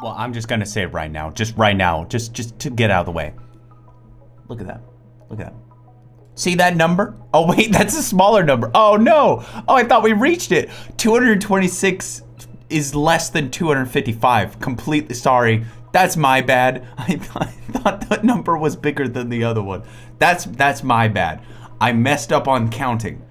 Well, I'm just gonna say it right now. Just right now. Just to get out of the way. Look at that. Look at that. See that number? Oh wait, that's a smaller number. Oh no. Oh, I thought we reached it. 226 is less than 255. Completely sorry. That's my bad. I thought that number was bigger than the other one. That's my bad. I messed up on counting.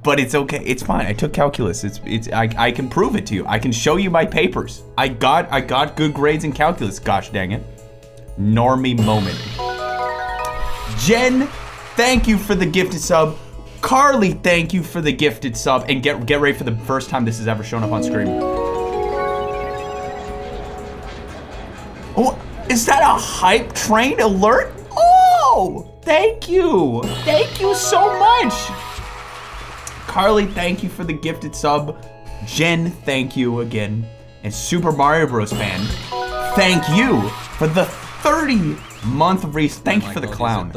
But it's okay. It's fine. I took calculus. I can prove it to you. I can show you my papers. I got good grades in calculus. Gosh dang it. Normie moment. Jen, thank you for the gifted sub. Carly, thank you for the gifted sub. And get ready for the first time this has ever shown up on screen. Oh, is that a hype train alert? Oh, thank you. Thank you so much. Carly, thank you for the gifted sub. Jen, thank you again. And Super Mario Bros. Fan, thank you for the 30-month reese. Thank you for the clown.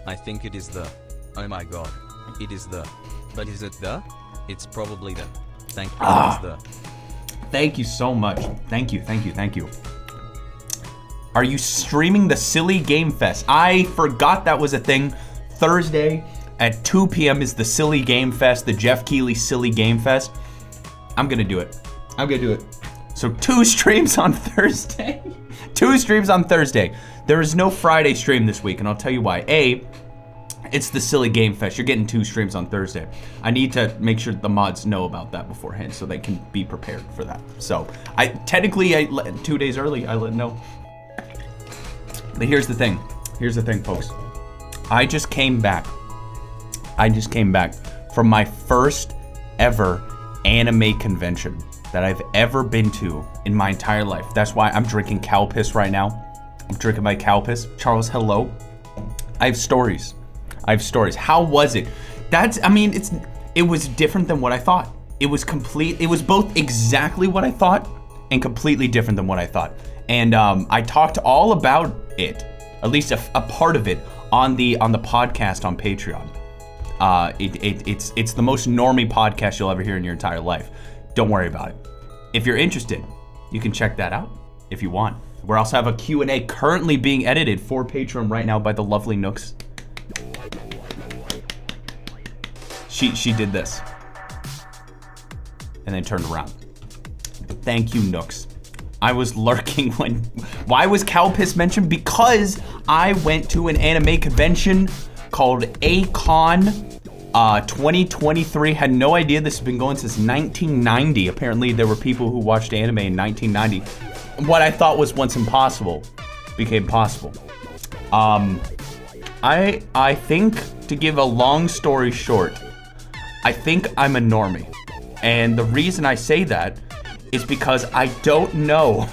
I think it is the. Oh my god. It is the. But is it the? It's probably the. Thank you. It is the. Thank you so much. Thank you, thank you, thank you. Are you streaming the Silly Game Fest? I forgot that was a thing. Thursday at 2 p.m. is the Silly Game Fest, the Jeff Keighley Silly Game Fest. I'm gonna do it. I'm gonna do it. So 2 streams on Thursday. 2 streams on Thursday. There is no Friday stream this week, and I'll tell you why. A, it's the Silly Game Fest. You're getting 2 streams on Thursday. I need to make sure the mods know about that beforehand so they can be prepared for that. So I 2 days early, I let them know. But here's the thing. Here's the thing, folks. I just came back from my first ever anime convention that I've ever been to in my entire life. That's why I'm drinking cow piss right now. I'm drinking my cow piss. Charles, hello. I have stories. How was it? It was different than what I thought. It was both exactly what I thought and completely different than what I thought. And I talked all about it, at least a part of it, on the podcast on Patreon. It's the most normie podcast you'll ever hear in your entire life. Don't worry about it. If you're interested, you can check that out if you want. We also have a Q&A currently being edited for Patreon right now by the lovely Nooks. She did this and then turned around. Thank you, Nooks. I was lurking why was cow piss mentioned? Because I went to an anime convention called A-Con 2023. Had no idea this has been going since 1990. Apparently there were people who watched anime in 1990. What I thought was once impossible became possible. I think, to give a long story short, I think I'm a normie. And the reason I say that is because I don't know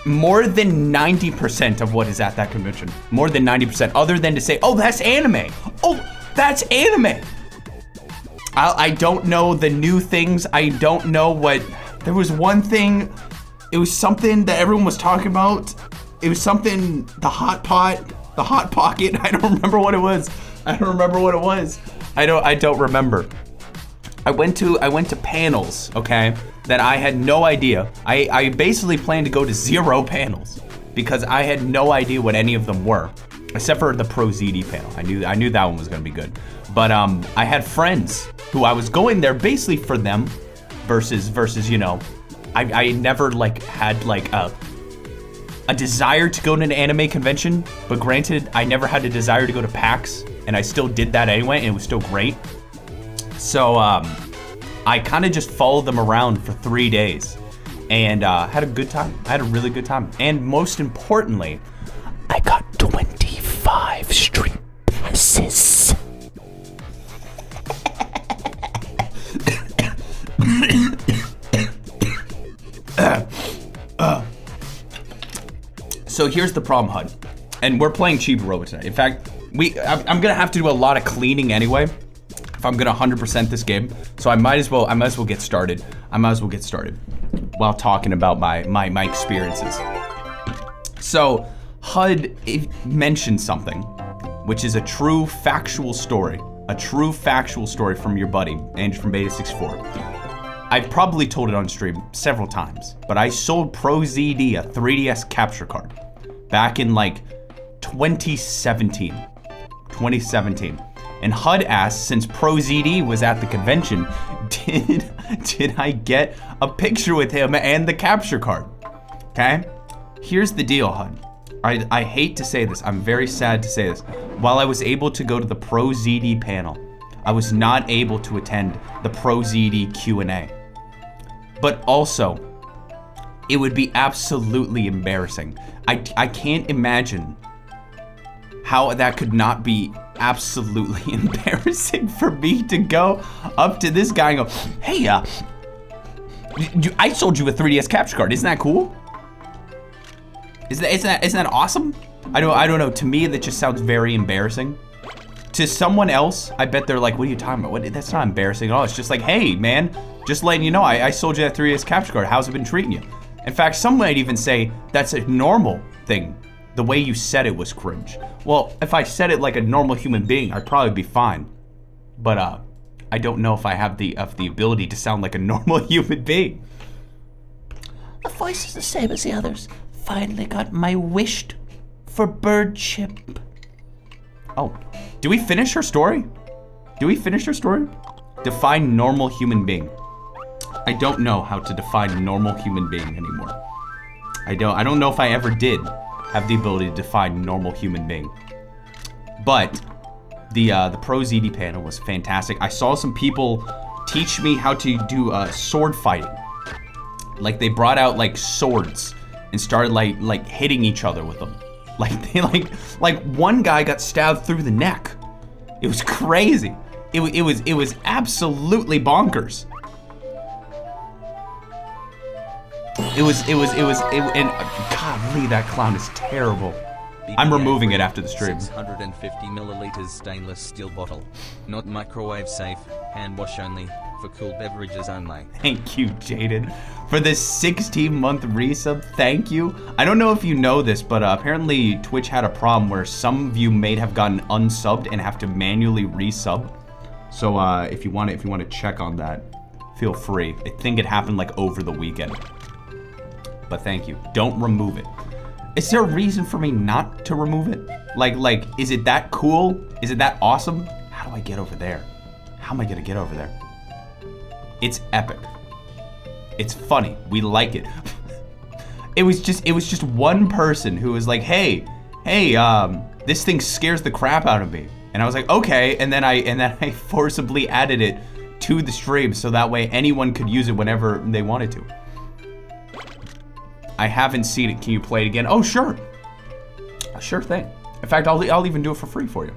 more than 90% of what is at that convention. More than 90%, other than to say, oh, that's anime. Oh, that's anime. I don't know the new things. I don't know what, there was one thing, it was something that everyone was talking about. It was something, the hot pot, the hot pocket. I don't remember what it was. I don't remember. I went to panels, okay, that I had no idea. I basically planned to go to 0 panels because I had no idea what any of them were, except for the Pro ZD panel. I knew that one was gonna be good. But I had friends who I was going there basically for them versus you know, I never had a desire to go to an anime convention, but granted, I never had a desire to go to PAX, and I still did that anyway, and it was still great. So I kind of just followed them around for 3 days and had a good time. I had a really good time. And most importantly, I got 25 street passes. So here's the problem, HUD. And we're playing Chibi-Robo tonight. In fact, I'm gonna have to do a lot of cleaning anyway if I'm gonna 100% this game. So I might as well get started. While talking about my experiences. So HUD mentioned something, which is a true factual story from your buddy, Andrew from Beta 64. I've probably told it on stream several times, but I sold Pro ZD a 3DS capture card back in like 2017. And HUD asked, since Pro ZD was at the convention, did I get a picture with him and the capture card? Okay? Here's the deal, HUD. I hate to say this. I'm very sad to say this. While I was able to go to the Pro ZD panel, I was not able to attend the Pro ZD Q&A. But also, it would be absolutely embarrassing. I can't imagine how that could not be absolutely embarrassing for me to go up to this guy and go, hey, I sold you a 3DS capture card. Isn't that cool? Isn't that awesome? I don't know. To me, that just sounds very embarrassing. To someone else, I bet they're like, what are you talking about? That's not embarrassing at all. It's just like, hey, man, just letting you know, I sold you that 3DS capture card. How's it been treating you? In fact, some might even say that's a normal thing. The way you said it was cringe. Well, if I said it like a normal human being, I'd probably be fine. But I don't know if I have the ability to sound like a normal human being. The voice is the same as the others. Finally got my wished for bird chip. Oh, do we finish her story? Define normal human being. I don't know how to define normal human being anymore. I don't know if I ever did have the ability to define normal human being. But the Pro ZD panel was fantastic. I saw some people teach me how to do sword fighting. Like they brought out like swords and started like hitting each other with them. Like they like one guy got stabbed through the neck. It was crazy. It was absolutely bonkers. It was and golly, that clown is terrible. I'm removing it after the stream. 650 milliliters stainless steel bottle. Not microwave safe, hand wash only, for cool beverages only. Thank you, Jaden, for this 16-month resub. Thank you. I don't know if you know this, but apparently Twitch had a problem where some of you may have gotten unsubbed and have to manually resub. So if you want to check on that, feel free. I think it happened like over the weekend. But thank you. Don't remove it. Is there a reason for me not to remove it? Like, is it that cool? Is it that awesome? How do I get over there? How am I gonna get over there? It's epic. It's funny. We like it. It was just one person who was like, hey, this thing scares the crap out of me. And I was like, okay, and then I forcibly added it to the stream so that way anyone could use it whenever they wanted to. I haven't seen it. Can you play it again? Oh, sure. Sure thing. In fact, I'll even do it for free for you.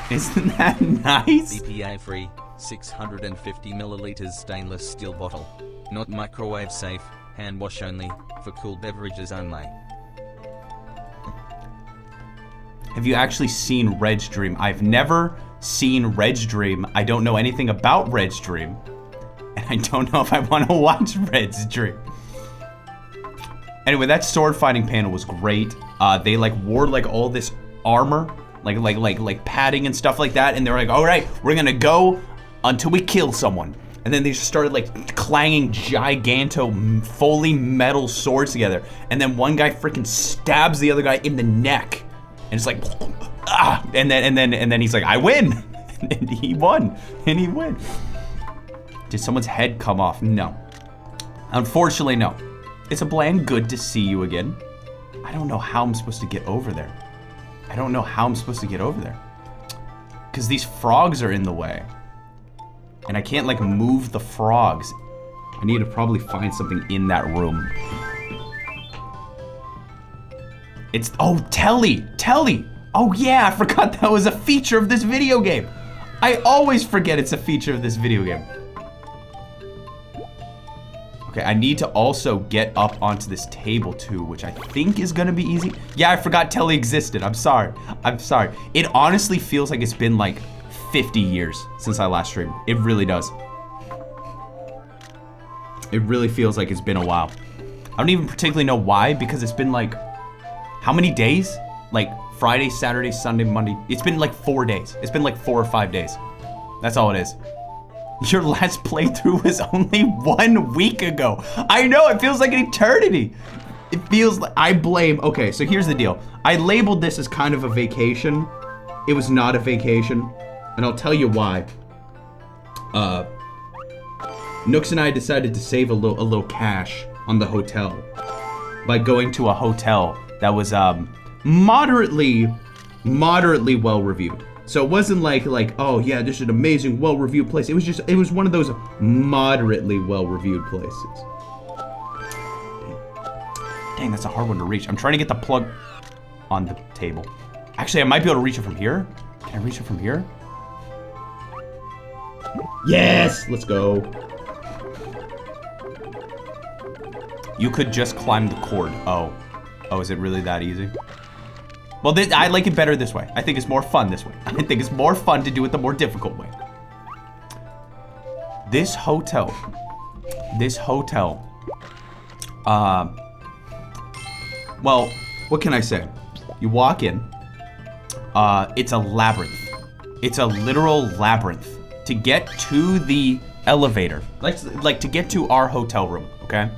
Isn't that nice? BPA free, 650 milliliters stainless steel bottle. Not microwave safe, hand wash only, for cool beverages only. Have you actually seen Red's Dream? I've never seen Red's Dream. I don't know anything about Red's Dream. And I don't know if I want to watch Red's Dream. Anyway, that sword fighting panel was great. They like wore like all this armor, like padding and stuff like that. And they were like, all right, we're gonna go until we kill someone. And then they just started like clanging giganto fully metal swords together. And then one guy freaking stabs the other guy in the neck. And it's like, ah, and then he's like, I win. And he won, and he win. Did someone's head come off? No. Unfortunately, no. It's a bland good to see you again. I don't know how I'm supposed to get over there. Because these frogs are in the way. And I can't like move the frogs. I need to probably find something in that room. It's, oh, Telly. Oh yeah, I forgot that was a feature of this video game. I always forget it's a feature of this video game. Okay, I need to also get up onto this table too, which I think is gonna be easy. Yeah, I forgot Telly existed. I'm sorry. It honestly feels like it's been like 50 years since I last streamed. It really does. It really feels like it's been a while. I don't even particularly know why, because it's been like, how many days? Like Friday, Saturday, Sunday, Monday. It's been like 4 days. It's been like 4 or 5 days. That's all it is. Your last playthrough was only 1 week ago. I know, it feels like an eternity. It feels like, I blame, okay, so here's the deal. I labeled this as kind of a vacation. It was not a vacation, and I'll tell you why. Nooks and I decided to save a little cash on the hotel by going to a hotel that was moderately well reviewed. So it wasn't like oh yeah, this is an amazing well reviewed place. It was one of those moderately well reviewed places. Dang, that's a hard one to reach. I'm trying to get the plug on the table. Actually, I might be able to reach it from here. Can I reach it from here? Yes, let's go. You could just climb the cord. Oh, is it really that easy? Well, I like it better this way. I think it's more fun this way. I think it's more fun to do it the more difficult way. This hotel, well, what can I say? You walk in, it's a labyrinth. It's a literal labyrinth. To get to the elevator, like to get to our hotel room, okay?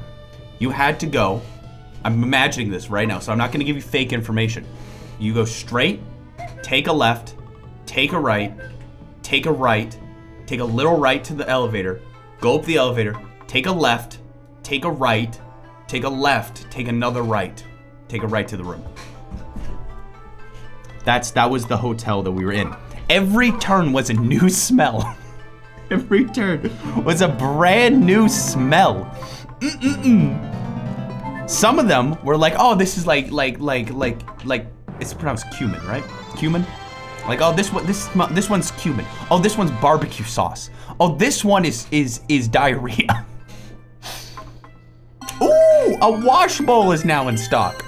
You had to go, I'm imagining this right now, so I'm not gonna give you fake information. You go straight, take a left, take a right, take a right, take a little right to the elevator, go up the elevator, take a left, take a right, take a left, take another right, take a right to the room. That was the hotel that we were in. Every turn was a new smell. Every turn was a brand new smell. Some of them were like, oh, this is like it's pronounced cumin, right? Cumin? Like, oh, this one's cumin. Oh, this one's barbecue sauce. Oh, this one is diarrhea. Ooh, a wash bowl is now in stock.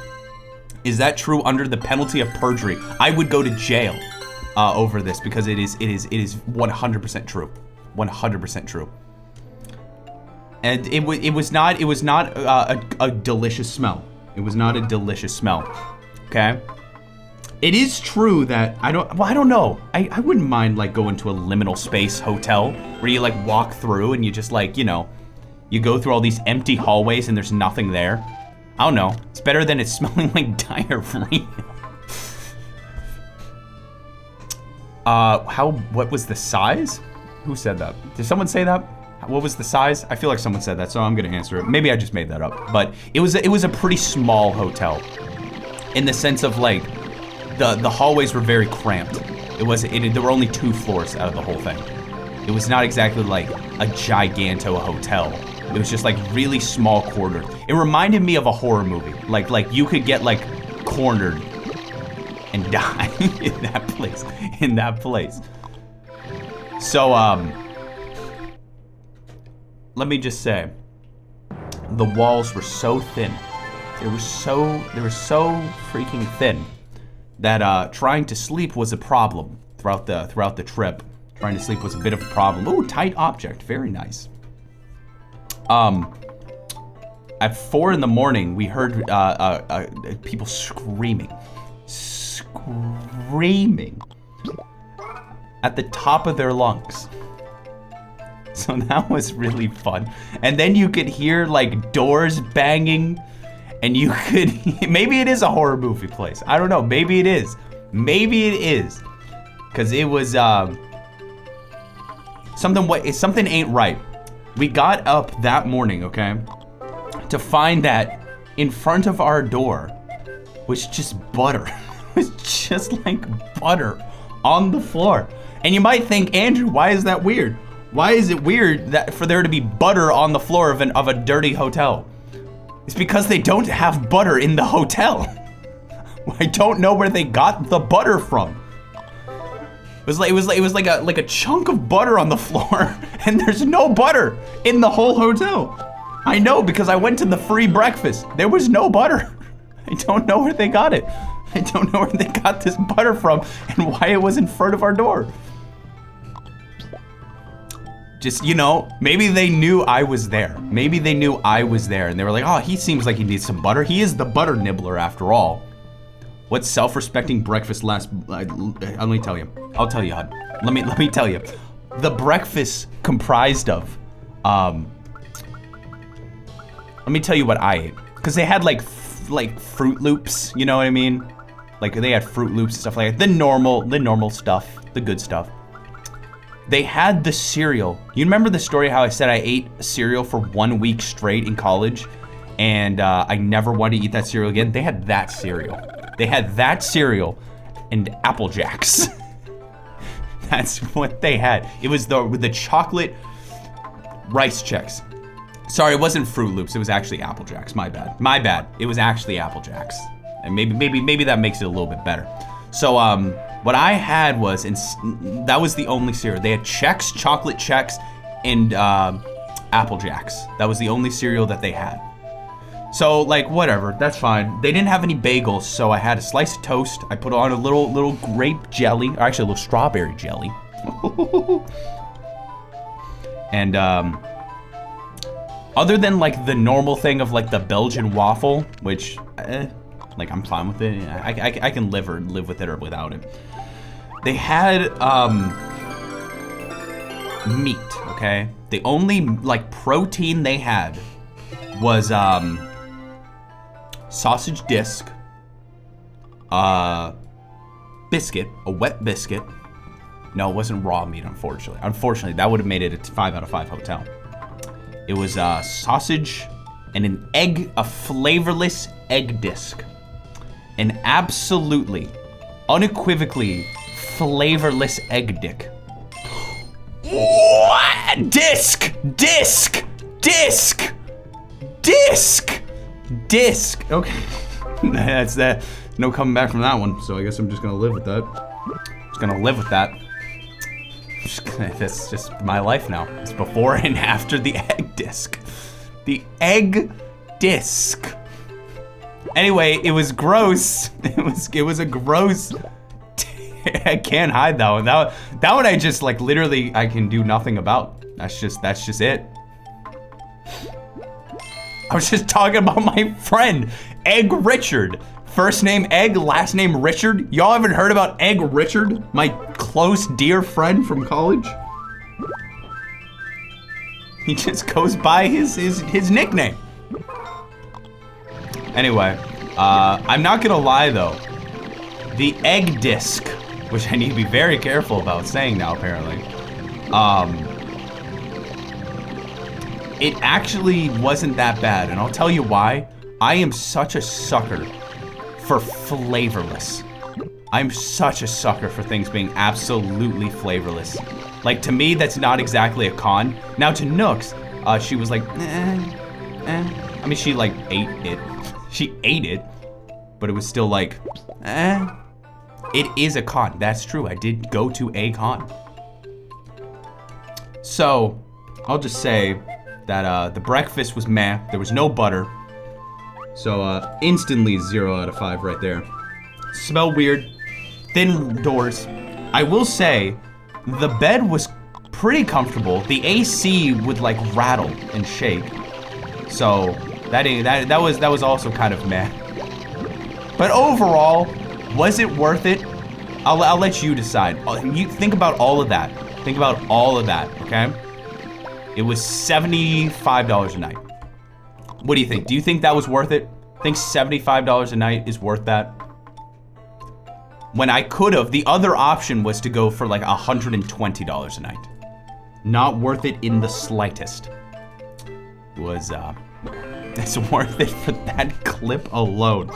Is that true? Under the penalty of perjury, I would go to jail over this because it is 100% true. 100% true. And it was not a delicious smell. It was not a delicious smell. Okay. It is true that I don't know. I wouldn't mind like going to a liminal space hotel where you like walk through and you just like, you know, you go through all these empty hallways and there's nothing there. I don't know. It's better than it smelling like diarrhea. What was the size? Who said that? Did someone say that? What was the size? I feel like someone said that, so I'm gonna answer it. Maybe I just made that up, but it was a pretty small hotel in the sense of like the hallways were very cramped. There were only 2 floors out of the whole thing. It was not exactly like a giganto hotel. It was just like really small cornered. It reminded me of a horror movie. Like you could get like cornered and die in that place. So let me just say, the walls were so thin. They were so freaking thin that trying to sleep was a problem throughout the trip. Trying to sleep was a bit of a problem. Ooh, tight object, very nice. At 4 in the morning, we heard people screaming at the top of their lungs. So that was really fun. And then you could hear like doors banging, and you could, maybe it is a horror movie place. I don't know, maybe it is. Maybe it is. Cause it was, something ain't right. We got up that morning, okay, to find that in front of our door was just butter. It was just like butter on the floor. And you might think, Andrew, why is that weird? Why is it weird that for there to be butter on the floor of a dirty hotel? It's because they don't have butter in the hotel. I don't know where they got the butter from. It was like a chunk of butter on the floor, and there's no butter in the whole hotel. I know because I went to the free breakfast. There was no butter. I don't know where they got it. I don't know where they got this butter from and why it was in front of our door. Just, you know, maybe they knew I was there. Maybe they knew I was there and they were like, oh, he seems like he needs some butter. He is the butter nibbler after all. What self-respecting breakfast let me tell you. I'll tell you, hon. Let me tell you. the breakfast comprised of. Let me tell you what I ate. Because they had like Fruit Loops, you know what I mean? Like they had Fruit Loops and stuff like that. The normal stuff, the good stuff. They had the cereal. You remember the story how I said I ate cereal for 1 week straight in college and I never wanted to eat that cereal again? They had that cereal. They had that cereal and Apple Jacks. That's what they had. It was the chocolate rice checks. Sorry, it wasn't Fruit Loops. It was actually Apple Jacks. My bad. My bad. It was actually Apple Jacks. And maybe that makes it a little bit better. So what I had was, that was the only cereal. They had Chex, chocolate Chex, and Apple Jacks. That was the only cereal that they had. So like whatever, that's fine. They didn't have any bagels, so I had a slice of toast. I put on a little grape jelly, or actually a little strawberry jelly. And other than like the normal thing of like the Belgian waffle, which like I'm fine with it. I can live with it or without it. They had meat, okay? The only like protein they had was sausage disc, biscuit, a wet biscuit. No, it wasn't raw meat, unfortunately. Unfortunately, that would have made it a 5 out of 5 hotel. It was sausage and an egg, a flavorless egg disc. An absolutely, unequivocally flavorless egg dick. What? Disc! Okay. That's that. No coming back from that one, so I guess I'm just gonna live with that. That's just my life now. It's before and after the egg disc. The egg disc. Anyway, it was gross. It was a gross. I can't hide that one. That one I just like literally I can do nothing about. That's just it. I was just talking about my friend, Egg Richard. First name Egg, last name Richard. Y'all haven't heard about Egg Richard? My close, dear friend from college? He just goes by his nickname. Anyway, I'm not gonna lie though. The egg disc, which I need to be very careful about saying now apparently, it actually wasn't that bad, and I'll tell you why. I am such a sucker for flavorless. I'm such a sucker for things being absolutely flavorless. Like to me, that's not exactly a con. Now to Nooks, she was like, I mean, she like ate it. She ate it, but it was still like, It is a con, that's true. I did go to a con. So, I'll just say that the breakfast was meh. There was no butter. So instantly 0 out of 5 right there. Smell weird, thin doors. I will say, the bed was pretty comfortable. The AC would like rattle and shake. So that was also kind of meh. But overall, was it worth it? I'll let you decide. You think about all of that. Think about all of that, okay? It was $75 a night. What do you think? Do you think that was worth it? Think $75 a night is worth that? When I could have, the other option was to go for like $120 a night. Not worth it in the slightest. It was, it's worth it for that clip alone.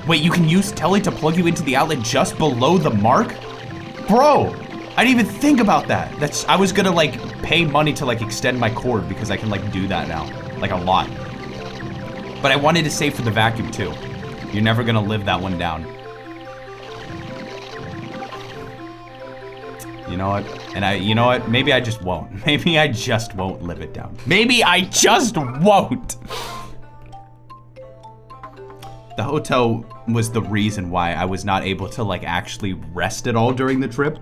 Wait, you can use Telly to plug you into the outlet just below the mark? Bro, I didn't even think about that. I was gonna like pay money to like extend my cord because I can like do that now, like a lot. But I wanted to save for the vacuum too. You're never gonna live that one down. You know what? And you know what? Maybe I just won't. Maybe I just won't live it down. Maybe I just won't. The hotel was the reason why I was not able to like actually rest at all during the trip,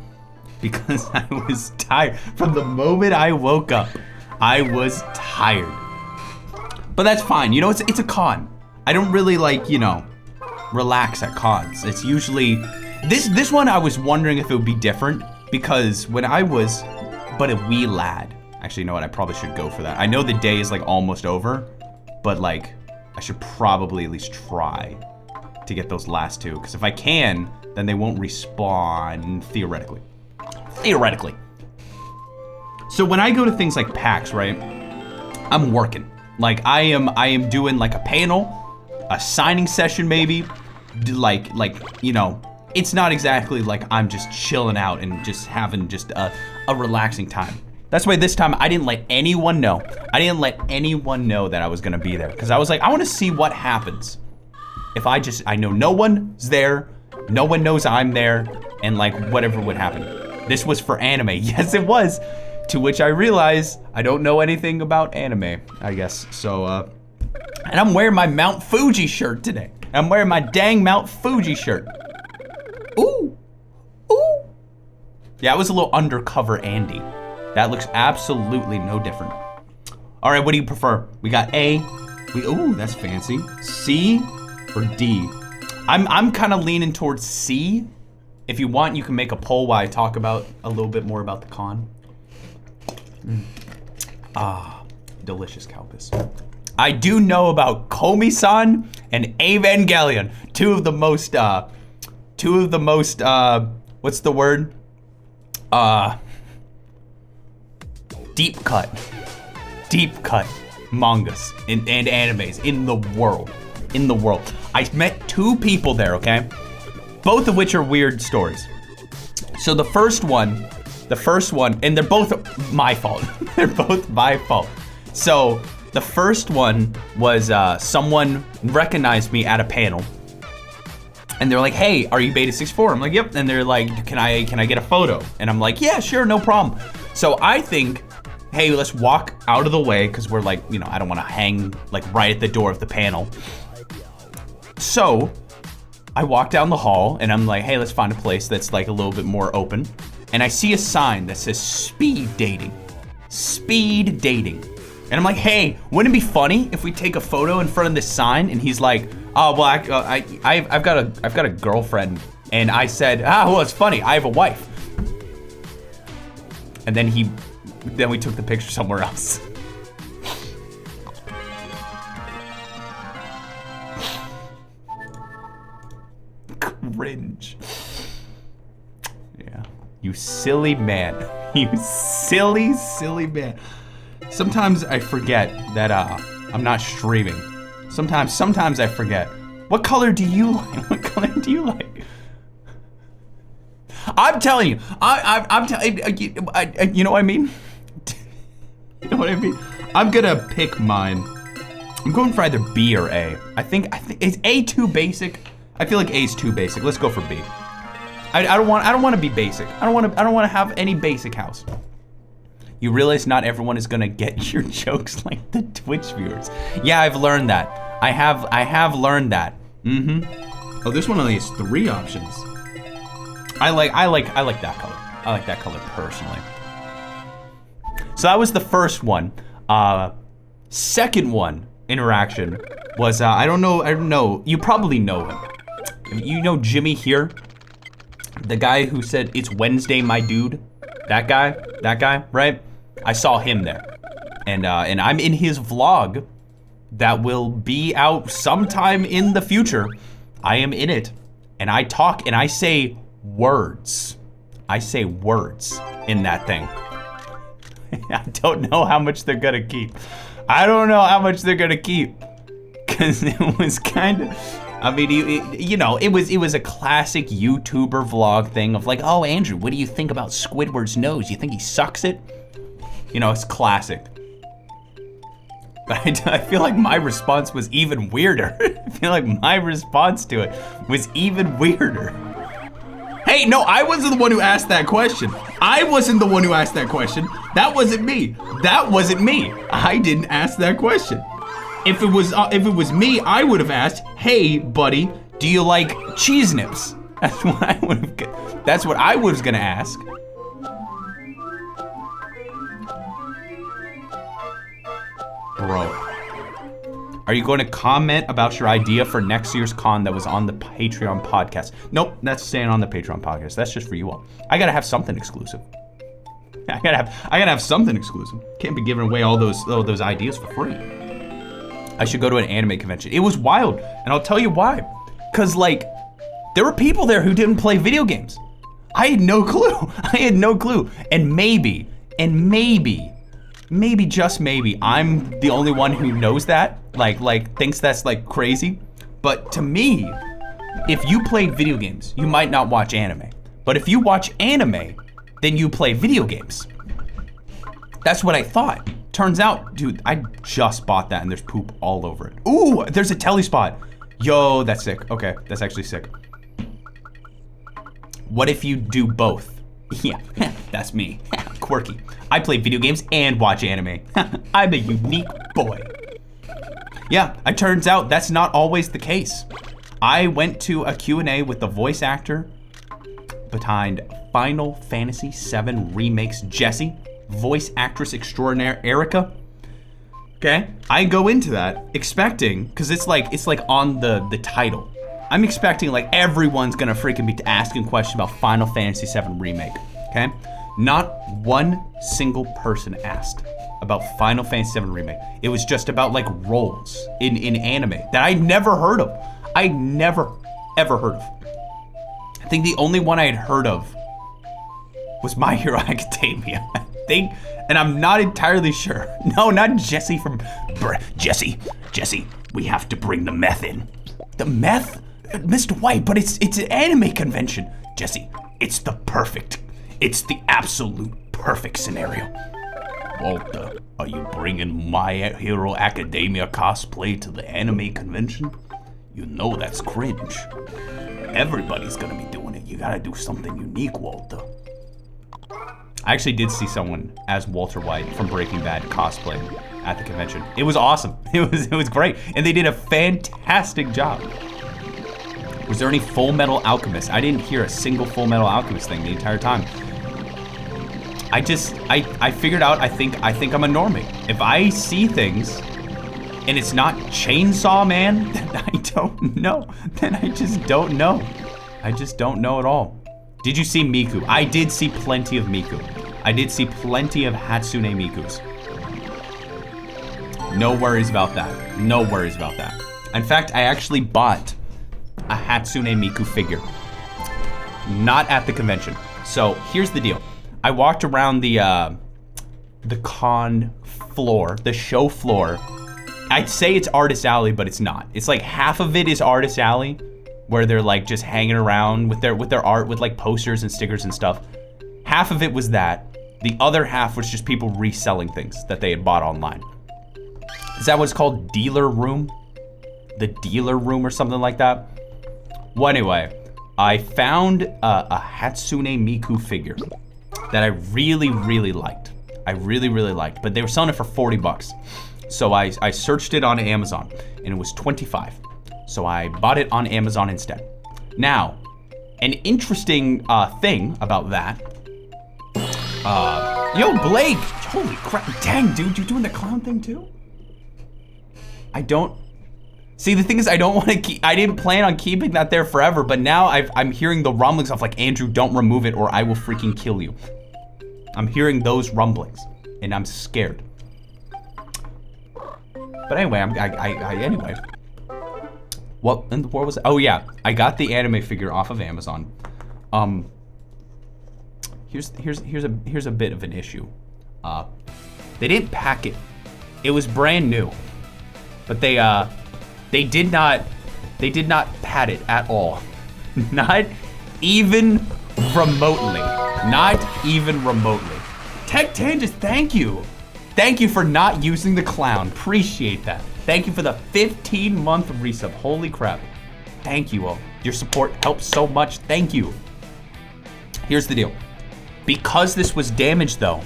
because I was tired. From the moment I woke up, I was tired. But that's fine. You know, it's a con. I don't really like, you know, relax at cons. It's usually This one I was wondering if it would be different because when I was but a wee lad. Actually, you know what? I probably should go for that. I know the day is like almost over, but like I should probably at least try to get those last two because if I can, then they won't respawn theoretically. Theoretically. So when I go to things like PAX, right? I'm working. Like I am doing like a panel, a signing session maybe, like you know, it's not exactly like I'm just chilling out and just having just a relaxing time. That's why this time I didn't let anyone know. I didn't let anyone know that I was gonna be there because I was like, I want to see what happens if I know no one's there, no one knows I'm there, and like whatever would happen. This was for anime. Yes, it was. To which I realized I don't know anything about anime, I guess. So, and I'm wearing my Mount Fuji shirt today. I'm wearing my dang Mount Fuji shirt. Ooh, ooh. Yeah, I was a little undercover Andy. That looks absolutely no different. All right, what do you prefer? We got A. Ooh, that's fancy. C or D? I'm kind of leaning towards C. If you want, you can make a poll while I talk about a little bit more about the con. Ah, delicious Calpis. I do know about Komi-san and Evangelion, two of the most, what's the word? Deep cut mangas and animes in the world. I met two people there, okay? Both of which are weird stories. So the first one, and they're both my fault. They're both my fault. So the first one was someone recognized me at a panel. And they're like, hey, are you Beta 64? I'm like, yep. And they're like, can I get a photo? And I'm like, yeah, sure, no problem. So I think, hey, let's walk out of the way because we're like, you know, I don't want to hang like right at the door of the panel. So I walk down the hall and I'm like, hey, let's find a place that's like a little bit more open. And I see a sign that says speed dating. Speed dating. And I'm like, hey, wouldn't it be funny if we take a photo in front of this sign? And he's like, oh, well, I've got a girlfriend. And I said, well, it's funny, I have a wife. And then we took the picture somewhere else. Cringe. Yeah. You silly man. You silly, silly man. Sometimes I forget that I'm not streaming. Sometimes I forget. What color do you like? What color do you like? I'm telling you. I'm telling you. You know what I mean? You know what I mean? I'm gonna pick mine. I'm going for either B or A. I think is A too basic? I feel like A's too basic. Let's go for B. I don't want to be basic. I don't want to have any basic house. You realize not everyone is gonna get your jokes like the Twitch viewers. Yeah, I've learned that. I have learned that. Oh, this one only has 3 options. I like that color. I like that color personally. So that was the first one. Second one interaction was I don't know. You probably know him. You know Jimmy here, the guy who said it's Wednesday, my dude. That guy, right? I saw him there, and I'm in his vlog that will be out sometime in the future. I am in it, and I talk and I say words. I say words in that thing. I don't know how much they're gonna keep. I don't know how much they're gonna keep, cause it was kind of. I mean, you know, it was a classic YouTuber vlog thing of like, oh, Andrew, what do you think about Squidward's nose? You think he sucks it? You know, it's classic. But I feel like my response was even weirder. I feel like my response to it was even weirder. Hey, no, I wasn't the one who asked that question. I wasn't the one who asked that question. That wasn't me. That wasn't me. I didn't ask that question. If it was me, I would have asked, "Hey, buddy, do you like cheese nips?" That's what I would have. That's what I was gonna ask. Bro, Are you going to comment about your idea for next year's con that was on the Patreon podcast? Nope, that's staying on the Patreon podcast. That's just for you all. I gotta have something exclusive. I gotta have something exclusive. Can't be giving away all those ideas for free. I should go to an anime convention. It was wild, and I'll tell you why. Cause like, there were people there who didn't play video games. I had no clue. I had no clue. And maybe, just maybe, I'm the only one who knows that, like thinks that's like crazy. But to me, if you played video games, you might not watch anime. But if you watch anime, then you play video games. That's what I thought. Turns out, dude, I just bought that and there's poop all over it. Ooh, there's a telly spot. Yo, that's sick. Okay, that's actually sick. What if you do both? Yeah, that's me. Quirky. I play video games and watch anime. I'm a unique boy. Yeah, it turns out that's not always the case. I went to a Q&A with the voice actor behind Final Fantasy VII Remake's Jessie, voice actress extraordinaire Erica. Okay, I go into that expecting, because it's like on the title. I'm expecting like everyone's gonna freaking be asking questions about Final Fantasy VII Remake, okay? Not one single person asked about Final Fantasy VII Remake. It was just about like roles in anime that I never heard of. I never, ever heard of. I think the only one I had heard of was My Hero Academia. I think, and I'm not entirely sure. No, not Jesse from, Jesse, we have to bring the meth in. The meth? Mr. White, but it's an anime convention. Jesse, it's the absolute perfect scenario. Walter, are you bringing My Hero Academia cosplay to the anime convention? You know that's cringe. Everybody's gonna be doing it. You gotta do something unique, Walter. I actually did see someone as Walter White from Breaking Bad cosplay at the convention. It was awesome. It was great, and they did a fantastic job. Was there any Full Metal Alchemist? I didn't hear a single Full Metal Alchemist thing the entire time. I figured out, I think I'm a normie. If I see things and it's not Chainsaw Man, then I don't know. Then I just don't know. I just don't know at all. Did you see Miku? I did see plenty of Miku. I did see plenty of Hatsune Mikus. No worries about that. No worries about that. In fact, I actually bought a Hatsune Miku figure. Not at the convention. So here's the deal. I walked around the con floor, the show floor. I'd say it's Artist Alley, but it's not. It's like half of it is Artist Alley, where they're like just hanging around with their art, with like posters and stickers and stuff. Half of it was that. The other half was just people reselling things that they had bought online. Is that what's called? Dealer room? The dealer room or something like that? Well, anyway, I found a Hatsune Miku figure that I really, really liked. But they were selling it for 40 bucks. So I searched it on Amazon and it was 25. So I bought it on Amazon instead. Now, an interesting thing about that. Yo, Blake! Holy crap, dang dude, you doing the clown thing too? See, the thing is, I didn't plan on keeping that there forever, but now I'm hearing the rumblings of like, Andrew, don't remove it or I will freaking kill you. I'm hearing those rumblings and I'm scared. But anyway, anyway. What in the world was it? Oh yeah, I got the anime figure off of Amazon. Here's a bit of an issue. They didn't pack it. It was brand new, but they did not pat it at all. Not even remotely. Not even remotely. Tech Tangents, thank you. Thank you for not using the clown. Appreciate that. Thank you for the 15-month resub. Holy crap. Thank you all. Your support helps so much. Thank you. Here's the deal. Because this was damaged though,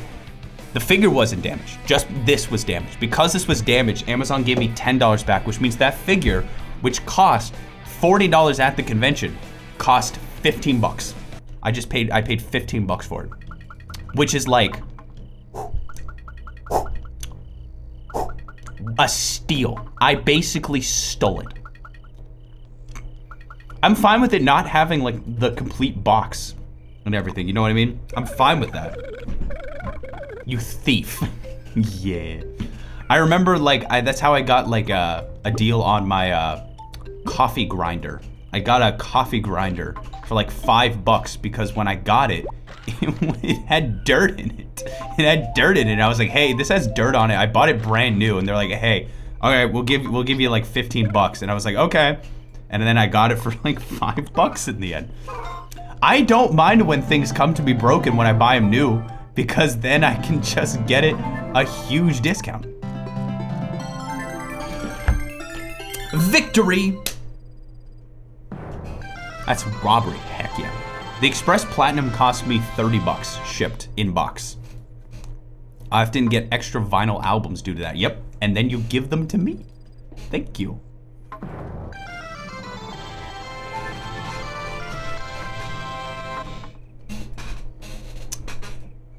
the figure wasn't damaged. Just this was damaged. Because this was damaged, Amazon gave me $10 back, which means that figure, which cost $40 at the convention, cost 15 bucks. I paid 15 bucks for it, which is like a steal. I basically stole it. I'm fine with it not having like the complete box and everything, you know what I mean? I'm fine with that. You thief. Yeah. I remember like, that's how I got like a deal on my coffee grinder. I got a coffee grinder for like $5 because when I got it, it had dirt in it. It had dirt in it. I was like, hey, this has dirt on it. I bought it brand new, and they're like, hey, okay, we'll give you like $15. And I was like, okay. And then I got it for like $5 in the end. I don't mind when things come to be broken when I buy them new, because then I can just get it a huge discount. Victory! That's robbery, heck yeah. The Express Platinum cost me $30 shipped in box. I often get extra vinyl albums due to that. Yep, and then you give them to me. Thank you.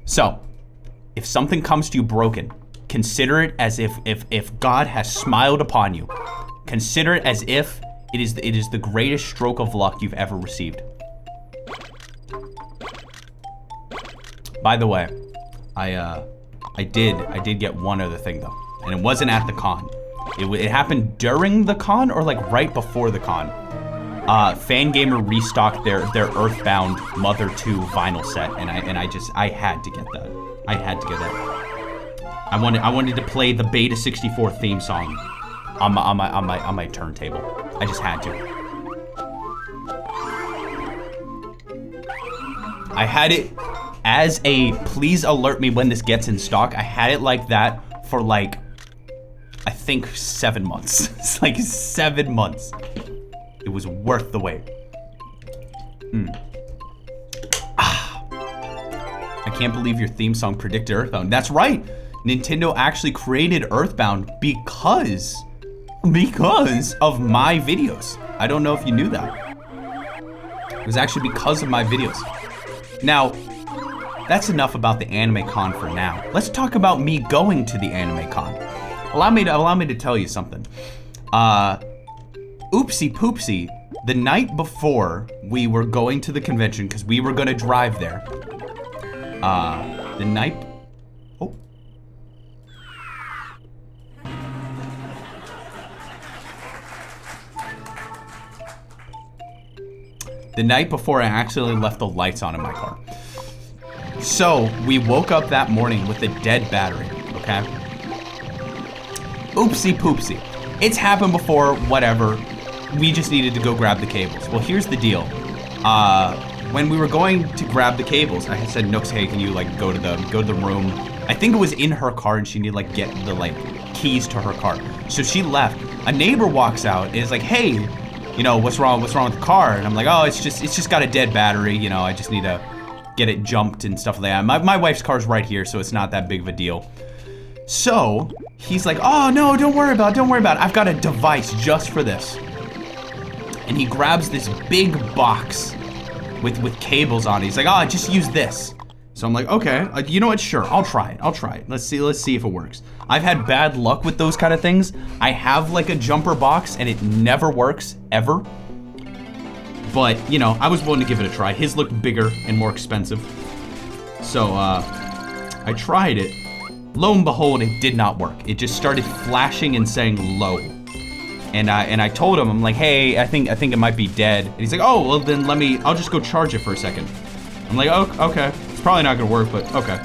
So, if something comes to you broken, consider it as if God has smiled upon you. Consider it as if it is the greatest stroke of luck you've ever received. By the way, I did get one other thing though, and it wasn't at the con. It happened during the con or like right before the con. Fangamer restocked their Earthbound Mother 2 vinyl set, and I had to get that. I had to get that. I wanted to play the Beta 64 theme song on my turntable. I just had to. I had it as a please alert me when this gets in stock. I had it like that for like, I think 7 months. It's like 7 months. It was worth the wait. I can't believe your theme song predicted Earthbound. That's right. Nintendo actually created Earthbound because of my videos. I don't know if you knew that. It was actually because of my videos. Now, that's enough about the Anime Con for now. Let's talk about me going to the Anime Con. Allow me to tell you something. Oopsie poopsie, the night before we were going to the convention, because we were gonna drive there. The night before I accidentally left the lights on in my car. So, we woke up that morning with a dead battery, okay? Oopsie poopsie. It's happened before, whatever. We just needed to go grab the cables. Well, here's the deal. When we were going to grab the cables, I had said, Nooks, hey, can you like go to the room? I think it was in her car and she needed like get the like keys to her car. So she left. A neighbor walks out and is like, hey, you know, what's wrong with the car? And I'm like, oh, it's just got a dead battery, you know, I just need to get it jumped and stuff like that. My wife's car's right here, so it's not that big of a deal. So he's like, oh no, don't worry about it. I've got a device just for this. And he grabs this big box with cables on it. He's like, oh, just use this. So I'm like, okay, you know what? Sure, I'll try it. Let's see if it works. I've had bad luck with those kind of things. I have like a jumper box and it never works, ever. But, you know, I was willing to give it a try. His looked bigger and more expensive. So, I tried it. Lo and behold, it did not work. It just started flashing and saying low. And I told him, I'm like, hey, I think it might be dead. And he's like, oh, well then I'll just go charge it for a second. I'm like, oh, okay. It's probably not gonna work, but okay.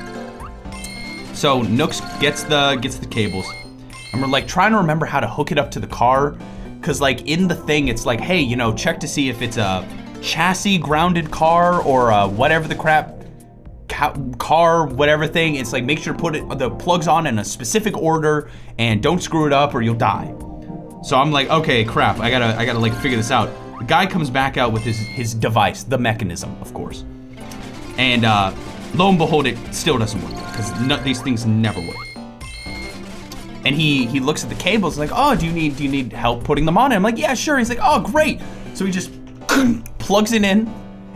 So Nooks gets the cables. And we're like trying to remember how to hook it up to the car. Cause like in the thing, it's like, hey, you know, check to see if it's a chassis grounded car or a whatever the crap car, whatever thing. It's like, make sure to put the plugs on in a specific order and don't screw it up or you'll die. So I'm like, okay, crap, I gotta like figure this out. The guy comes back out with his device, the mechanism, of course. And lo and behold, it still doesn't work because these things never work. And he looks at the cables like, oh, do you need help putting them on? And I'm like, yeah, sure. He's like, oh, great. So he just plugs it in,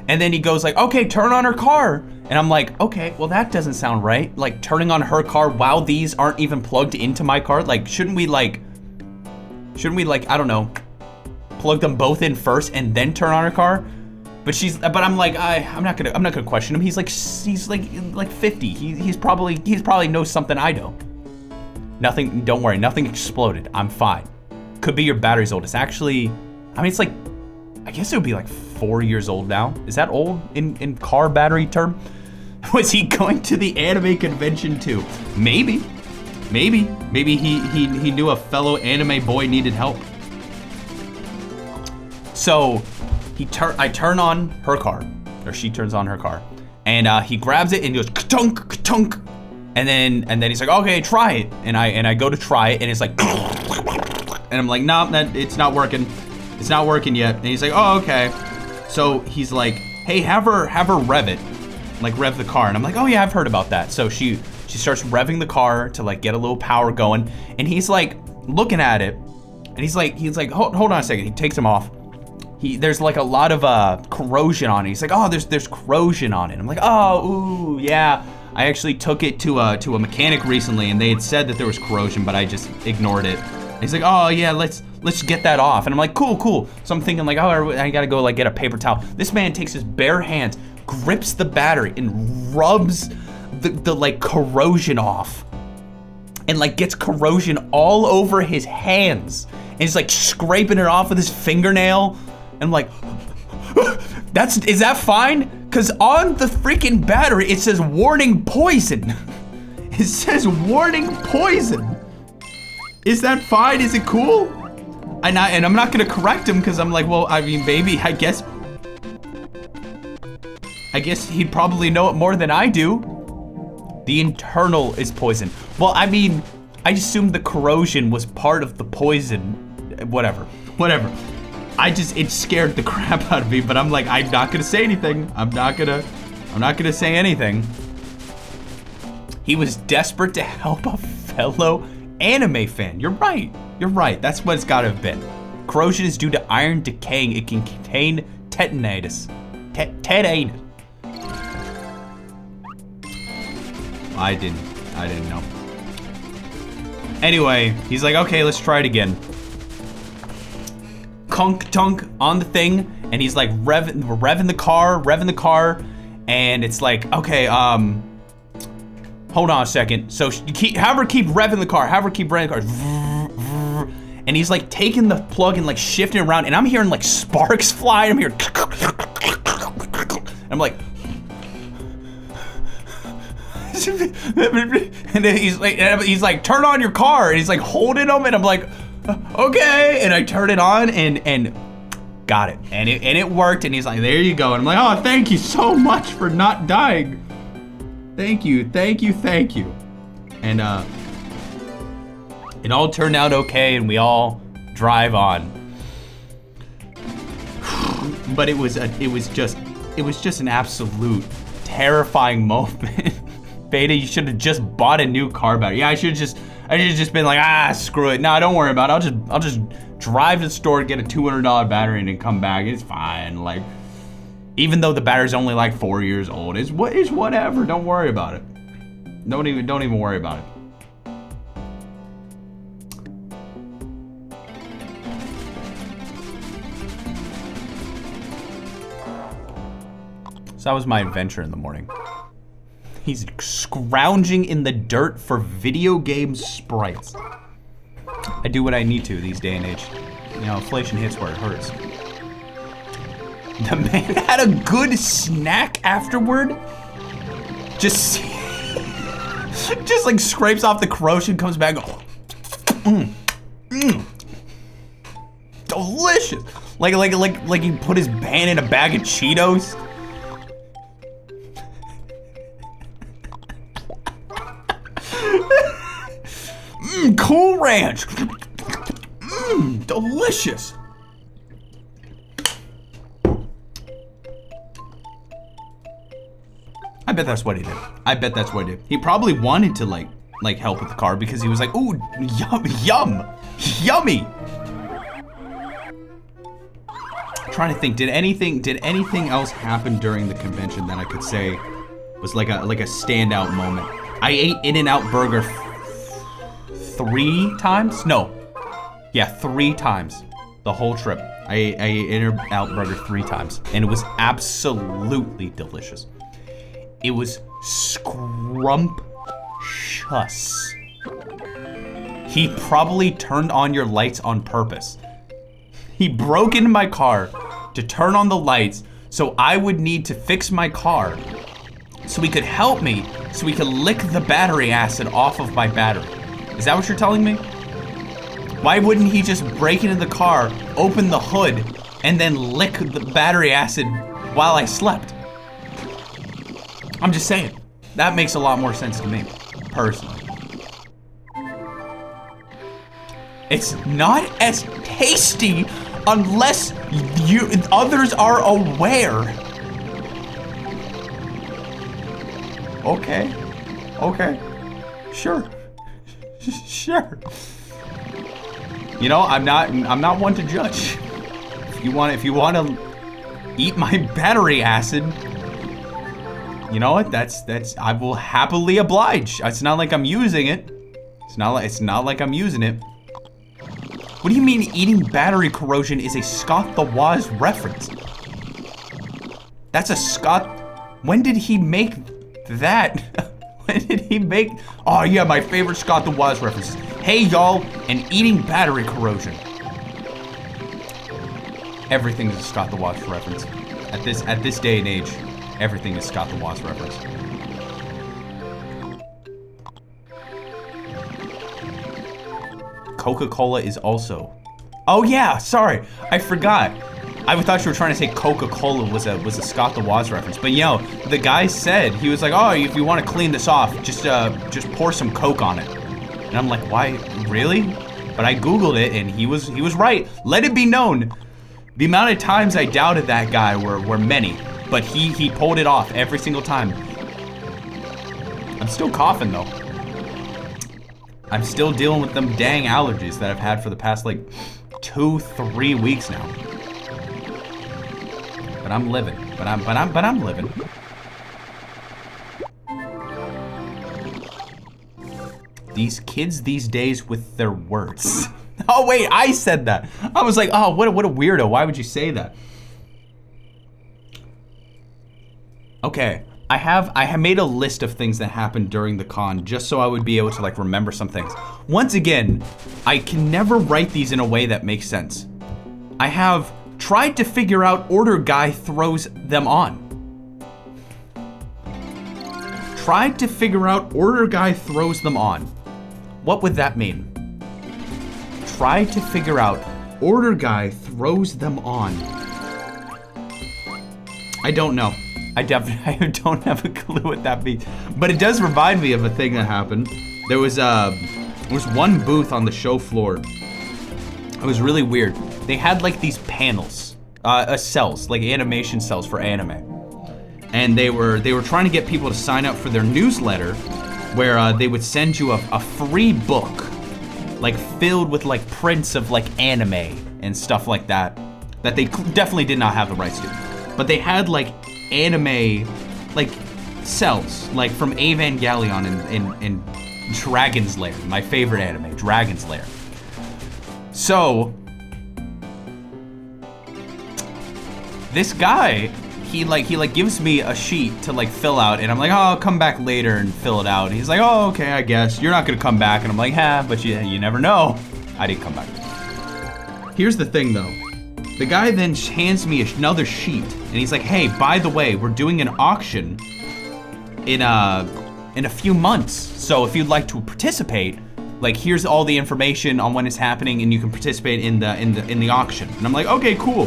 and then he goes like, okay, turn on her car. And I'm like, okay, well that doesn't sound right. Like turning on her car while these aren't even plugged into my car. Like, shouldn't we like, I don't know, plug them both in first and then turn on her car? But I'm like, I'm not gonna question him. He's like 50. He's probably knows something I don't. Nothing, don't worry, nothing exploded. I'm fine. Could be your battery's old. It's actually, I mean, it's like, I guess it would be like 4 years old now. Is that old in car battery term? Was he going to the anime convention too? Maybe he knew a fellow anime boy needed help. So I turn on her car, or she turns on her car, and he grabs it and he goes ka-tunk, ka-tunk, and then he's like, okay, try it, and I go to try it, and it's like, and I'm like, no, it's not working. It's not working yet. And he's like, oh, okay. So he's like, hey, have her rev it, like rev the car. And I'm like, oh yeah, I've heard about that. So she starts revving the car to like get a little power going. And he's like looking at it, and he's like, hold on a second. He takes him off. There's like a lot of corrosion on it. He's like, oh, there's corrosion on it. I'm like, oh, ooh, yeah. I actually took it to a mechanic recently, and they had said that there was corrosion, but I just ignored it. And he's like, oh yeah, let's get that off. And I'm like, cool. So I'm thinking like, oh, I gotta go like get a paper towel. This man takes his bare hands, grips the battery, and rubs the like corrosion off, and like gets corrosion all over his hands, and he's like scraping it off with his fingernail. And I'm like, is that fine? Cause on the freaking battery it says warning poison. It says warning poison. Is that fine? Is it cool? And I'm not gonna correct him because I'm like, well, I mean, baby, I guess he'd probably know it more than I do. The internal is poison. Well, I mean, I assumed the corrosion was part of the poison. Whatever. It scared the crap out of me, but I'm like, I'm not gonna say anything. I'm not gonna say anything. He was desperate to help a fellow anime fan. You're right. That's what it's gotta have been. Corrosion is due to iron decaying. It can contain tetanitis. Tetanitis. I didn't know. Anyway, he's like, okay, let's try it again. Kunk tunk on the thing, and he's like revving the car, and it's like, okay, hold on a second. So have her keep revving the car. And he's like taking the plug and like shifting around, and I'm hearing like sparks fly. I'm hearing, I'm like, and then he's like, turn on your car, and he's like holding them, and I'm like, okay, and I turn it on and got it, and it worked, and he's like, there you go, and I'm like, oh, thank you so much for not dying. Thank you. And it all turned out okay, and we all drive on. But it was just an absolute terrifying moment. Beta, you should have just bought a new car battery. Yeah, I should have just been like, screw it. No, don't worry about it. I'll just drive to the store, get a $200 battery, and then come back. It's fine. Like, even though the battery's only like 4 years old, it's whatever. Don't worry about it. Don't even worry about it. So that was my adventure in the morning. He's scrounging in the dirt for video game sprites. I do what I need to these day and age. You know, inflation hits where it hurts. The man had a good snack afterward. Just like scrapes off the corrosion, comes back, delicious. Like he put his hand in a bag of Cheetos. Cool Ranch. Delicious. I bet that's what he did. He probably wanted to like help with the car because he was like, ooh, yummy. Trying to think, did anything else happen during the convention that I could say was like a standout moment. I ate In-N-Out Burger 3 times? No. Yeah, 3 times. The whole trip. I ate In-N-Out Burger 3 times. And it was absolutely delicious. It was scrumptious. He probably turned on your lights on purpose. He broke into my car to turn on the lights so I would need to fix my car so he could help me so he could lick the battery acid off of my battery. Is that what you're telling me? Why wouldn't he just break into the car, open the hood, and then lick the battery acid while I slept? I'm just saying. That makes a lot more sense to me, personally. It's not as tasty unless others are aware. Okay. Sure. Sure. You know, I'm not one to judge. If you want to eat my battery acid, you know what? That's I will happily oblige. It's not like I'm using it. It's not like I'm using it. What do you mean eating battery corrosion is a Scott the Woz reference? That's a Scott. When did he make that? When did he make? Oh yeah, my favorite Scott the Woz references. Hey y'all, and eating battery corrosion. Everything is a Scott the Woz reference. At this day and age, everything is Scott the Woz reference. Coca-Cola is also. Oh yeah, sorry, I forgot. I thought you were trying to say Coca-Cola was a Scott the Woz reference, but you know, the guy said, he was like, oh, if you want to clean this off, just pour some Coke on it. And I'm like, why, really? But I Googled it and he was right. Let it be known, the amount of times I doubted that guy were many, but he pulled it off every single time. I'm still coughing though. I'm still dealing with them dang allergies that I've had for the past like 2-3 weeks now. But I'm living. But I'm living. These kids these days with their words. Oh wait, I said that. I was like, oh, what a weirdo. Why would you say that? Okay. I have made a list of things that happened during the con just so I would be able to like remember some things. Once again, I can never write these in a way that makes sense. I have tried to figure out order guy throws them on. Tried to figure out order guy throws them on. What would that mean? Tried to figure out order guy throws them on. I don't know. I don't have a clue what that means, but it does remind me of a thing that happened. There was one booth on the show floor. It was really weird. They had like these panels, cells, like animation cells for anime, and they were trying to get people to sign up for their newsletter, where they would send you a free book, like filled with like prints of like anime and stuff like that they definitely did not have the rights to, but they had like anime like cells, like from Evangelion and Dragon's Lair, my favorite anime, Dragon's Lair. So this guy, he gives me a sheet to like fill out, and I'm like, oh, I'll come back later and fill it out. And he's like, oh, okay, I guess you're not gonna come back. And I'm like, but you never know. I didn't come back. Here's the thing though. The guy then hands me another sheet, and he's like, hey, by the way, we're doing an auction in a few months. So if you'd like to participate, like here's all the information on when it's happening, and you can participate in the auction. And I'm like, okay, cool.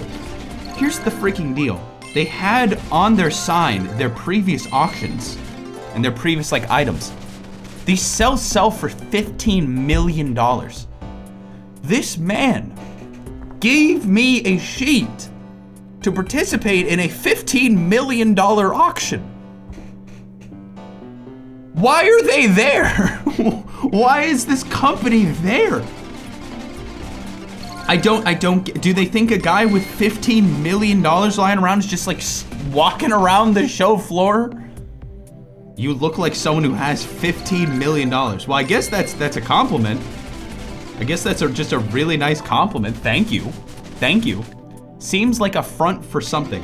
Here's the freaking deal. They had on their sign their previous auctions and their previous like items. These cells sell for $15 million. This man gave me a sheet to participate in a $15 million auction. Why are they there? Why is this company there? I don't get, do they think a guy with $15 million lying around is just like walking around the show floor? You look like someone who has $15 million. Well, I guess that's a compliment. I guess that's just a really nice compliment. Thank you. Thank you. Seems like a front for something.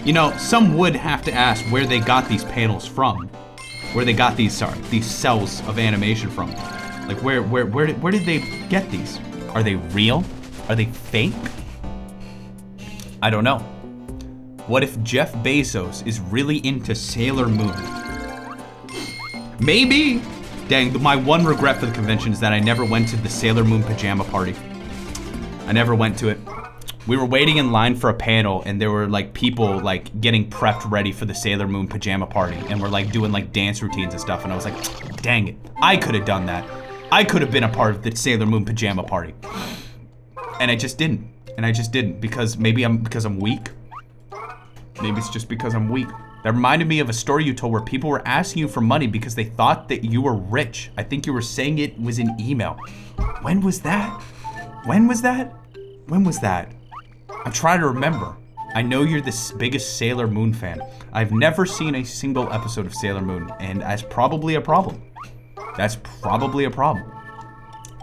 You know, some would have to ask where they got these panels from. Where they got these cells of animation from. Like where did they get these? Are they real? Are they fake? I don't know. What if Jeff Bezos is really into Sailor Moon? Maybe. Dang, my one regret for the convention is that I never went to the Sailor Moon pajama party. I never went to it. We were waiting in line for a panel, and there were like people like getting prepped ready for the Sailor Moon pajama party, and we're like doing like dance routines and stuff, and I was like, dang it, I could have done that. I could have been a part of the Sailor Moon pajama party. And I just didn't. Because maybe because I'm weak. Maybe it's just because I'm weak. That reminded me of a story you told where people were asking you for money because they thought that you were rich. I think you were saying it was in email. When was that? When was that? I'm trying to remember. I know you're the biggest Sailor Moon fan. I've never seen a single episode of Sailor Moon, and that's probably a problem.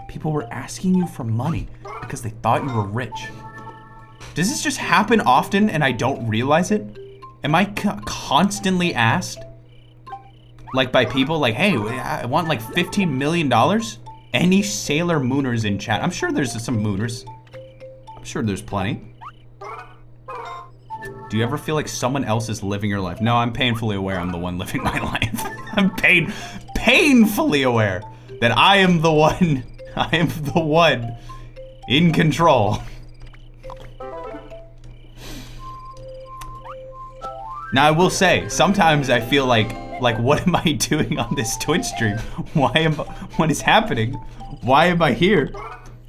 People were asking you for money because they thought you were rich. Does this just happen often and I don't realize it? Am I constantly asked? Like by people like, hey, I want like $15 million? Any Sailor Mooners in chat? I'm sure there's some Mooners. I'm sure there's plenty. Do you ever feel like someone else is living your life? No, I'm painfully aware I'm the one living my life. I'm painfully aware that I am the one in control. Now I will say, sometimes I feel like what am I doing on this Twitch stream? What is happening? Why am I here?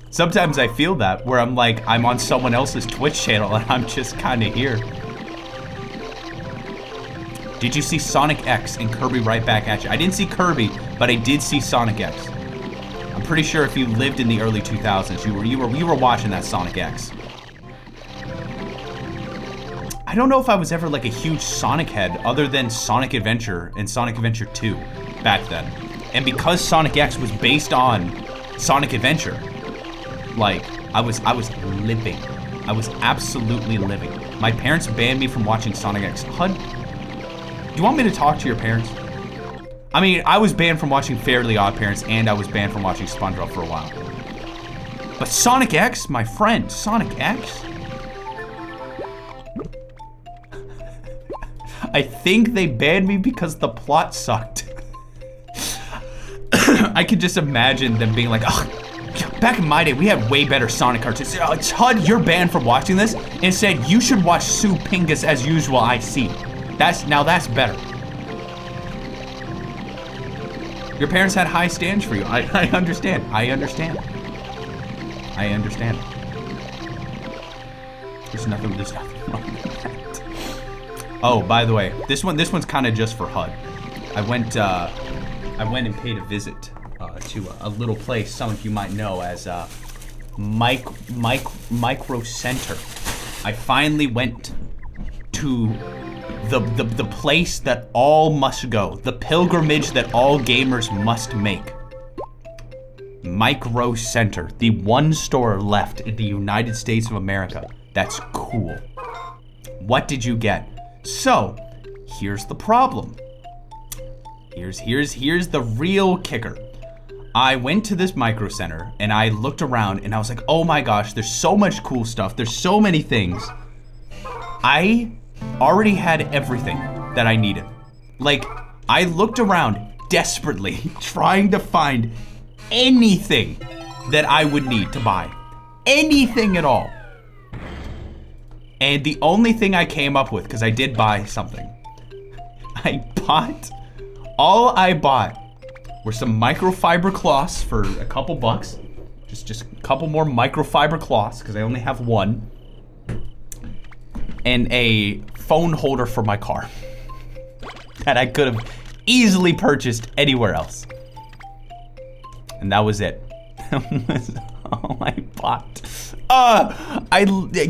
Sometimes I feel that, where I'm like, I'm on someone else's Twitch channel and I'm just kind of here. Did you see Sonic X and Kirby right back at you? I didn't see Kirby, but I did see Sonic X. I'm pretty sure if you lived in the early 2000s, you were watching that Sonic X. I don't know if I was ever like a huge Sonic head other than Sonic Adventure and Sonic Adventure 2 back then. And because Sonic X was based on Sonic Adventure, like I was living. I was absolutely living. My parents banned me from watching Sonic X. HUD, do you want me to talk to your parents? I mean, I was banned from watching Fairly Odd Parents and I was banned from watching SpongeBob for a while. But Sonic X, my friend, Sonic X? I think they banned me because the plot sucked. I could just imagine them being like, oh, back in my day, we had way better Sonic cartoons. HUD, you're banned from watching this. Instead, you should watch Sue Pingus as usual, I see. Now that's better. Your parents had high standards for you. I understand. There's nothing wrong with that. Oh, by the way, this one's kind of just for HUD. I went and paid a visit to a little place some of you might know as Micro Center. I finally went to the place that all must go, the pilgrimage that all gamers must make. Micro Center, the one store left in the United States of America. That's cool. What did you get? So, here's the problem. Here's the real kicker. I went to this Micro Center and I looked around and I was like, oh my gosh, there's so much cool stuff. There's so many things. I already had everything that I needed. Like, I looked around desperately trying to find anything that I would need to buy. Anything at all. And the only thing I came up with, because I did buy something, all I bought were some microfiber cloths for a couple bucks. Just a couple more microfiber cloths, because I only have one. And a phone holder for my car that I could have easily purchased anywhere else. And that was it. That was all I bought.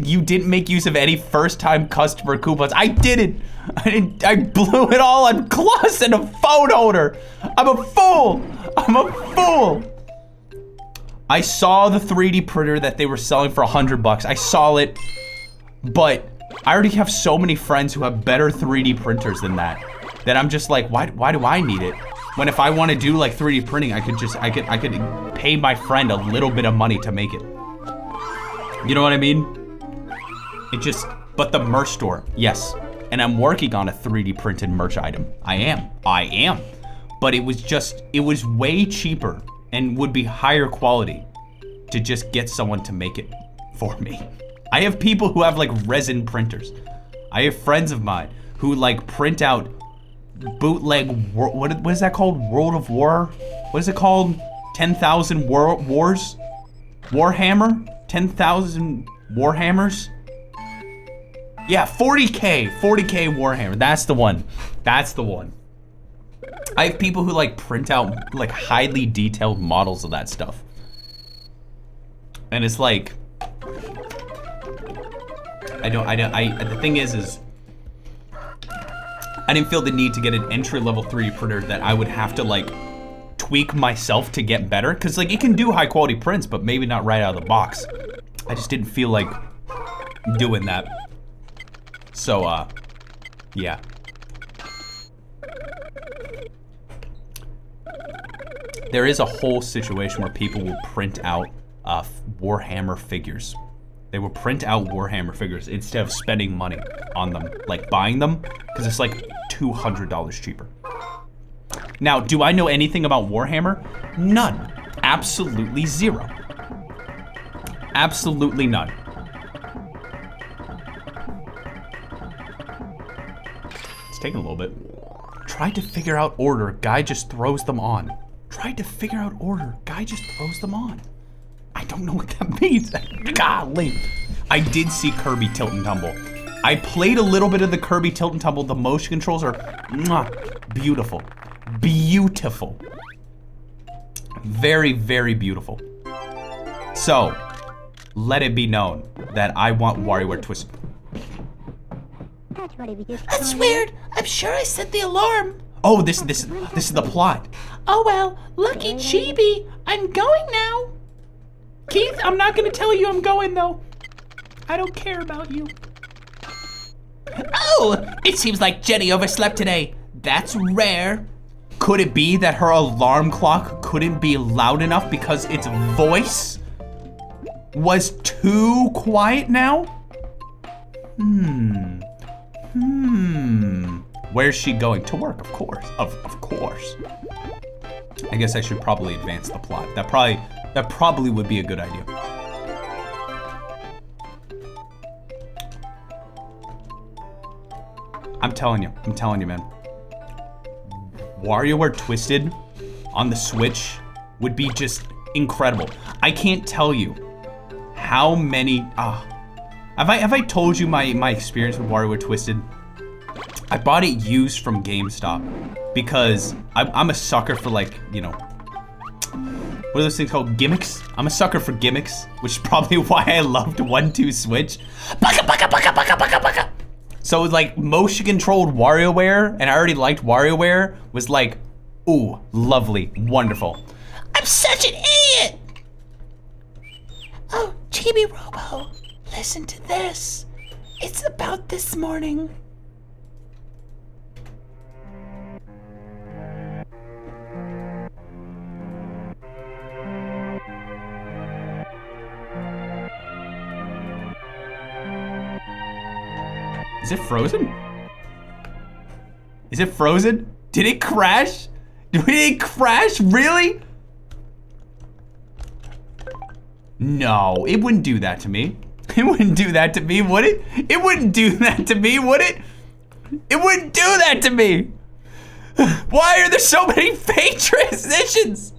You didn't make use of any first-time customer coupons. I didn't. I blew it all on gloss and a phone holder. I'm a fool. I'm a fool. I saw the 3D printer that they were selling for $100. I saw it, but I already have so many friends who have better 3D printers than that I'm just like, why do I need it? When if I want to do like 3D printing, I could pay my friend a little bit of money to make it. You know what I mean? But the merch store, yes. And I'm working on a 3D printed merch item. I am. But it was way cheaper and would be higher quality to just get someone to make it for me. I have people who have like resin printers. I have friends of mine who like print out bootleg, what is that called? World of War? What is it called? 10,000 Wars? Warhammer? 10,000 Warhammers? Yeah, 40K Warhammer. That's the one. I have people who like print out like highly detailed models of that stuff. And it's like, the thing is I didn't feel the need to get an entry-level 3D printer that I would have to like tweak myself to get better. Cause like it can do high quality prints, but maybe not right out of the box. I just didn't feel like doing that. So, yeah. There is a whole situation where people will print out Warhammer figures. They will print out Warhammer figures instead of spending money on them, like buying them, because it's like $200 cheaper. Now, do I know anything about Warhammer? None. Absolutely zero. Absolutely none. It's taking a little bit. Tried to figure out order, guy just throws them on. Tried to figure out order, guy just throws them on. I don't know what that means. Golly. I did see Kirby Tilt and Tumble. I played a little bit of the Kirby Tilt and Tumble. The motion controls are beautiful. Beautiful. Very, very beautiful. So, let it be known that I want WarioWare Twisted. That's weird. I'm sure I set the alarm. Oh, this is the plot. Oh well, lucky Chibi. I'm going now. Keith, I'm not gonna tell you I'm going though. I don't care about you. Oh, it seems like Jenny overslept today. That's rare. Could it be that her alarm clock couldn't be loud enough because its voice was too quiet now? Where's she going? To work, of course. Of course. I guess I should probably advance the plot. That probably would be a good idea. I'm telling you, man. WarioWare Twisted on the Switch would be just incredible. I can't tell you how many. Have I told you my experience with WarioWare Twisted? I bought it used from GameStop because I'm a sucker for, like, you know, what are those things called? Gimmicks? I'm a sucker for gimmicks, which is probably why I loved 1-2 Switch. Baka, baka, baka, baka, baka, baka. So like motion controlled WarioWare, and I already liked WarioWare, was like, ooh, lovely, wonderful. I'm such an idiot! Oh, Chibi-Robo, listen to this. It's about this morning. Is it frozen? Is it frozen? Did it crash? Did it crash? Really? No, it wouldn't do that to me. It wouldn't do that to me, would it? It wouldn't do that to me, would it? It wouldn't do that to me. Why are there so many fake transitions?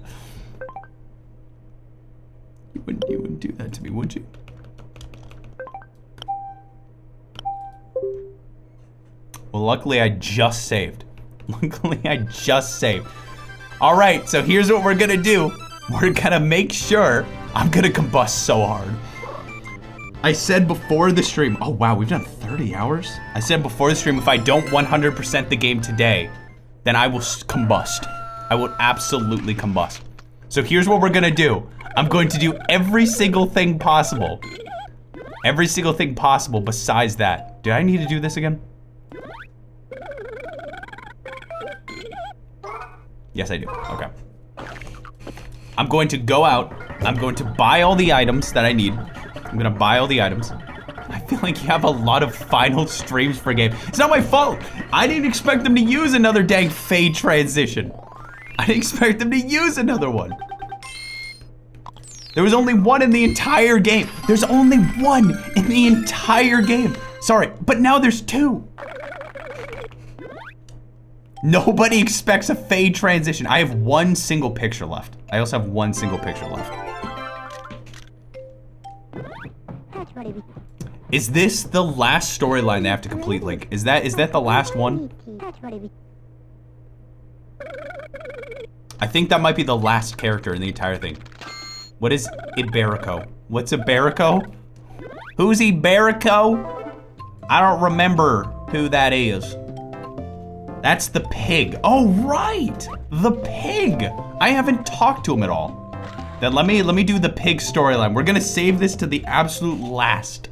You wouldn't do that to me, would you? Well, luckily I just saved. All right, so here's what we're gonna do. We're gonna make sure, I'm gonna combust so hard. I said before the stream, oh wow, we've done 30 hours? I said before the stream, if I don't 100% the game today, then I will combust. I will absolutely combust. So here's what we're gonna do. I'm going to do every single thing possible. Every single thing possible besides that. Do I need to do this again? Yes, I do. Okay. I'm going to go out. I'm going to buy all the items that I need. I'm gonna buy all the items. I feel like you have a lot of final streams for a game. It's not my fault. I didn't expect them to use another dang fade transition. I didn't expect them to use another one. There was only one in the entire game. There's only one in the entire game. Sorry, but now there's two. Nobody expects a fade transition. I have one single picture left. I also have one single picture left. Is this the last storyline they have to complete, Link? Is that the last one? I think that might be the last character in the entire thing. What is Iberico? What's Iberico? Who's Iberico? I don't remember who that is. That's the pig. Oh, right! The pig! I haven't talked to him at all. Then let me do the pig storyline. We're gonna save this to the absolute last.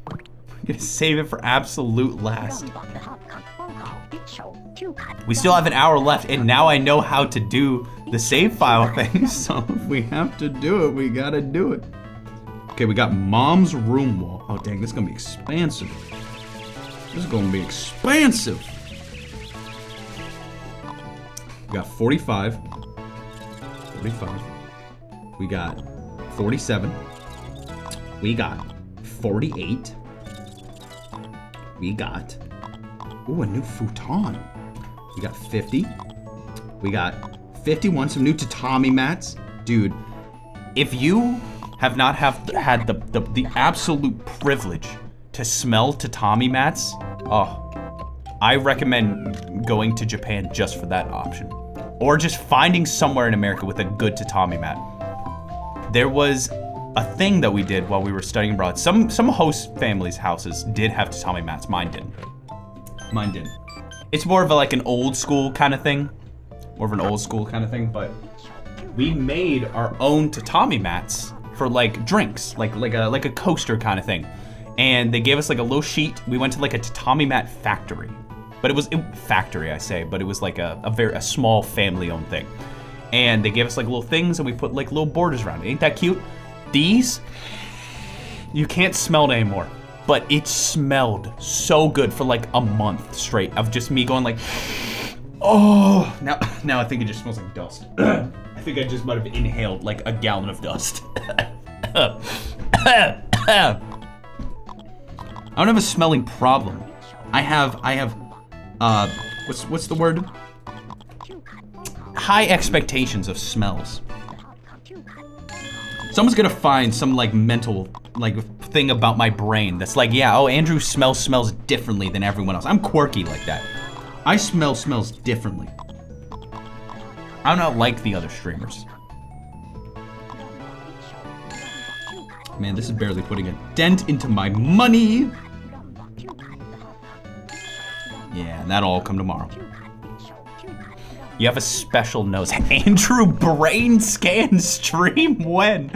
We're gonna save it for absolute last. We still have an hour left, and now I know how to do the save file thing, so if we have to do it, we gotta do it. Okay, we got mom's room wall. Oh, dang, this is gonna be expansive. This is gonna be expansive. We got 45. 45. We got 47. We got 48. We got, ooh, a new futon. We got 50. We got 51, some new tatami mats. Dude, if you have not had the absolute privilege to smell tatami mats, oh, I recommend going to Japan just for that option. Or just finding somewhere in America with a good tatami mat. There was a thing that we did while we were studying abroad. Some host families' houses did have tatami mats. Mine didn't. Mine didn't. It's more of like an old school kind of thing. More of an old school kind of thing, but we made our own tatami mats for like drinks, like a coaster kind of thing. And they gave us like a little sheet. We went to like a tatami mat factory. But it was factory, I say, but it was like a small family-owned thing. And they gave us like little things, and we put like little borders around it. Ain't that cute? These, you can't smell it anymore, but it smelled so good for like a month straight of just me going like, oh. Now I think it just smells like dust. I think I just might have inhaled like a gallon of dust. I don't have a smelling problem. I have what's the word? High expectations of smells. Someone's gonna find some like mental like thing about my brain that's like, yeah, oh, Andrew smells differently than everyone else. I'm quirky like that. I smells differently. I'm not like the other streamers. Man, this is barely putting a dent into my money. Yeah, and that'll all come tomorrow. You have a special nose. Andrew brain scan stream when?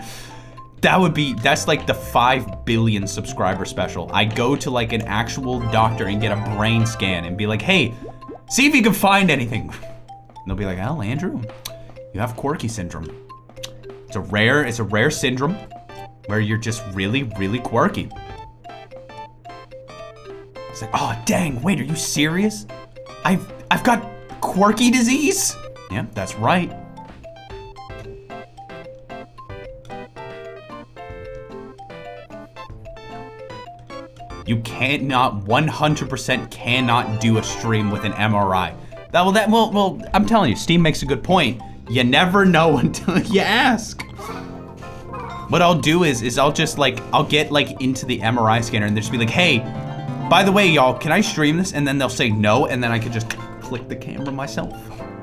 That's like the 5 billion subscriber special. I go to like an actual doctor and get a brain scan and be like, hey, see if you can find anything. And they'll be like, oh, Andrew, you have quirky syndrome. It's a rare syndrome where you're just really, really quirky. It's like, oh, dang, wait, are you serious? I've got quirky disease? Yeah, that's right. You cannot, 100% cannot do a stream with an MRI. Well, I'm telling you, Steam makes a good point. You never know until you ask. What I'll do is I'll get like into the MRI scanner and they'll just be like, hey, by the way, y'all, can I stream this? And then they'll say no, and then I could just click the camera myself,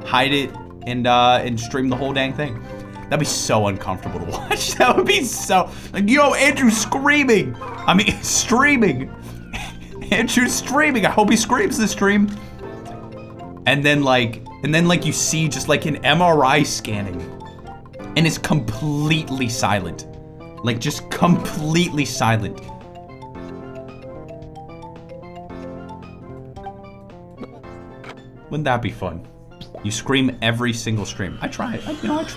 hide it, and stream the whole dang thing. That'd be so uncomfortable to watch. That would be so like, yo, Andrew's screaming. I mean, streaming. Andrew's streaming. I hope he screams this stream. And then like you see just like an MRI scanning, and it's completely silent. Like just completely silent. Wouldn't that be fun? You scream every single stream. I try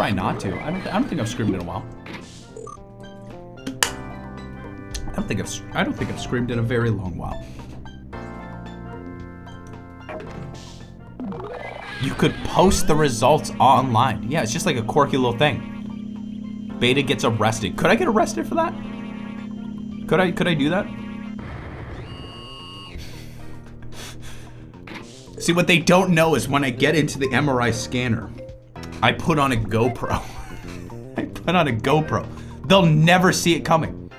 not to. I don't think I've screamed in a while. I don't think I've screamed in a very long while. You could post the results online. Yeah, it's just like a quirky little thing. Beta gets arrested. Could I get arrested for that? Could I do that? See, what they don't know is when I get into the MRI scanner, I put on a GoPro. I put on a GoPro. They'll never see it coming.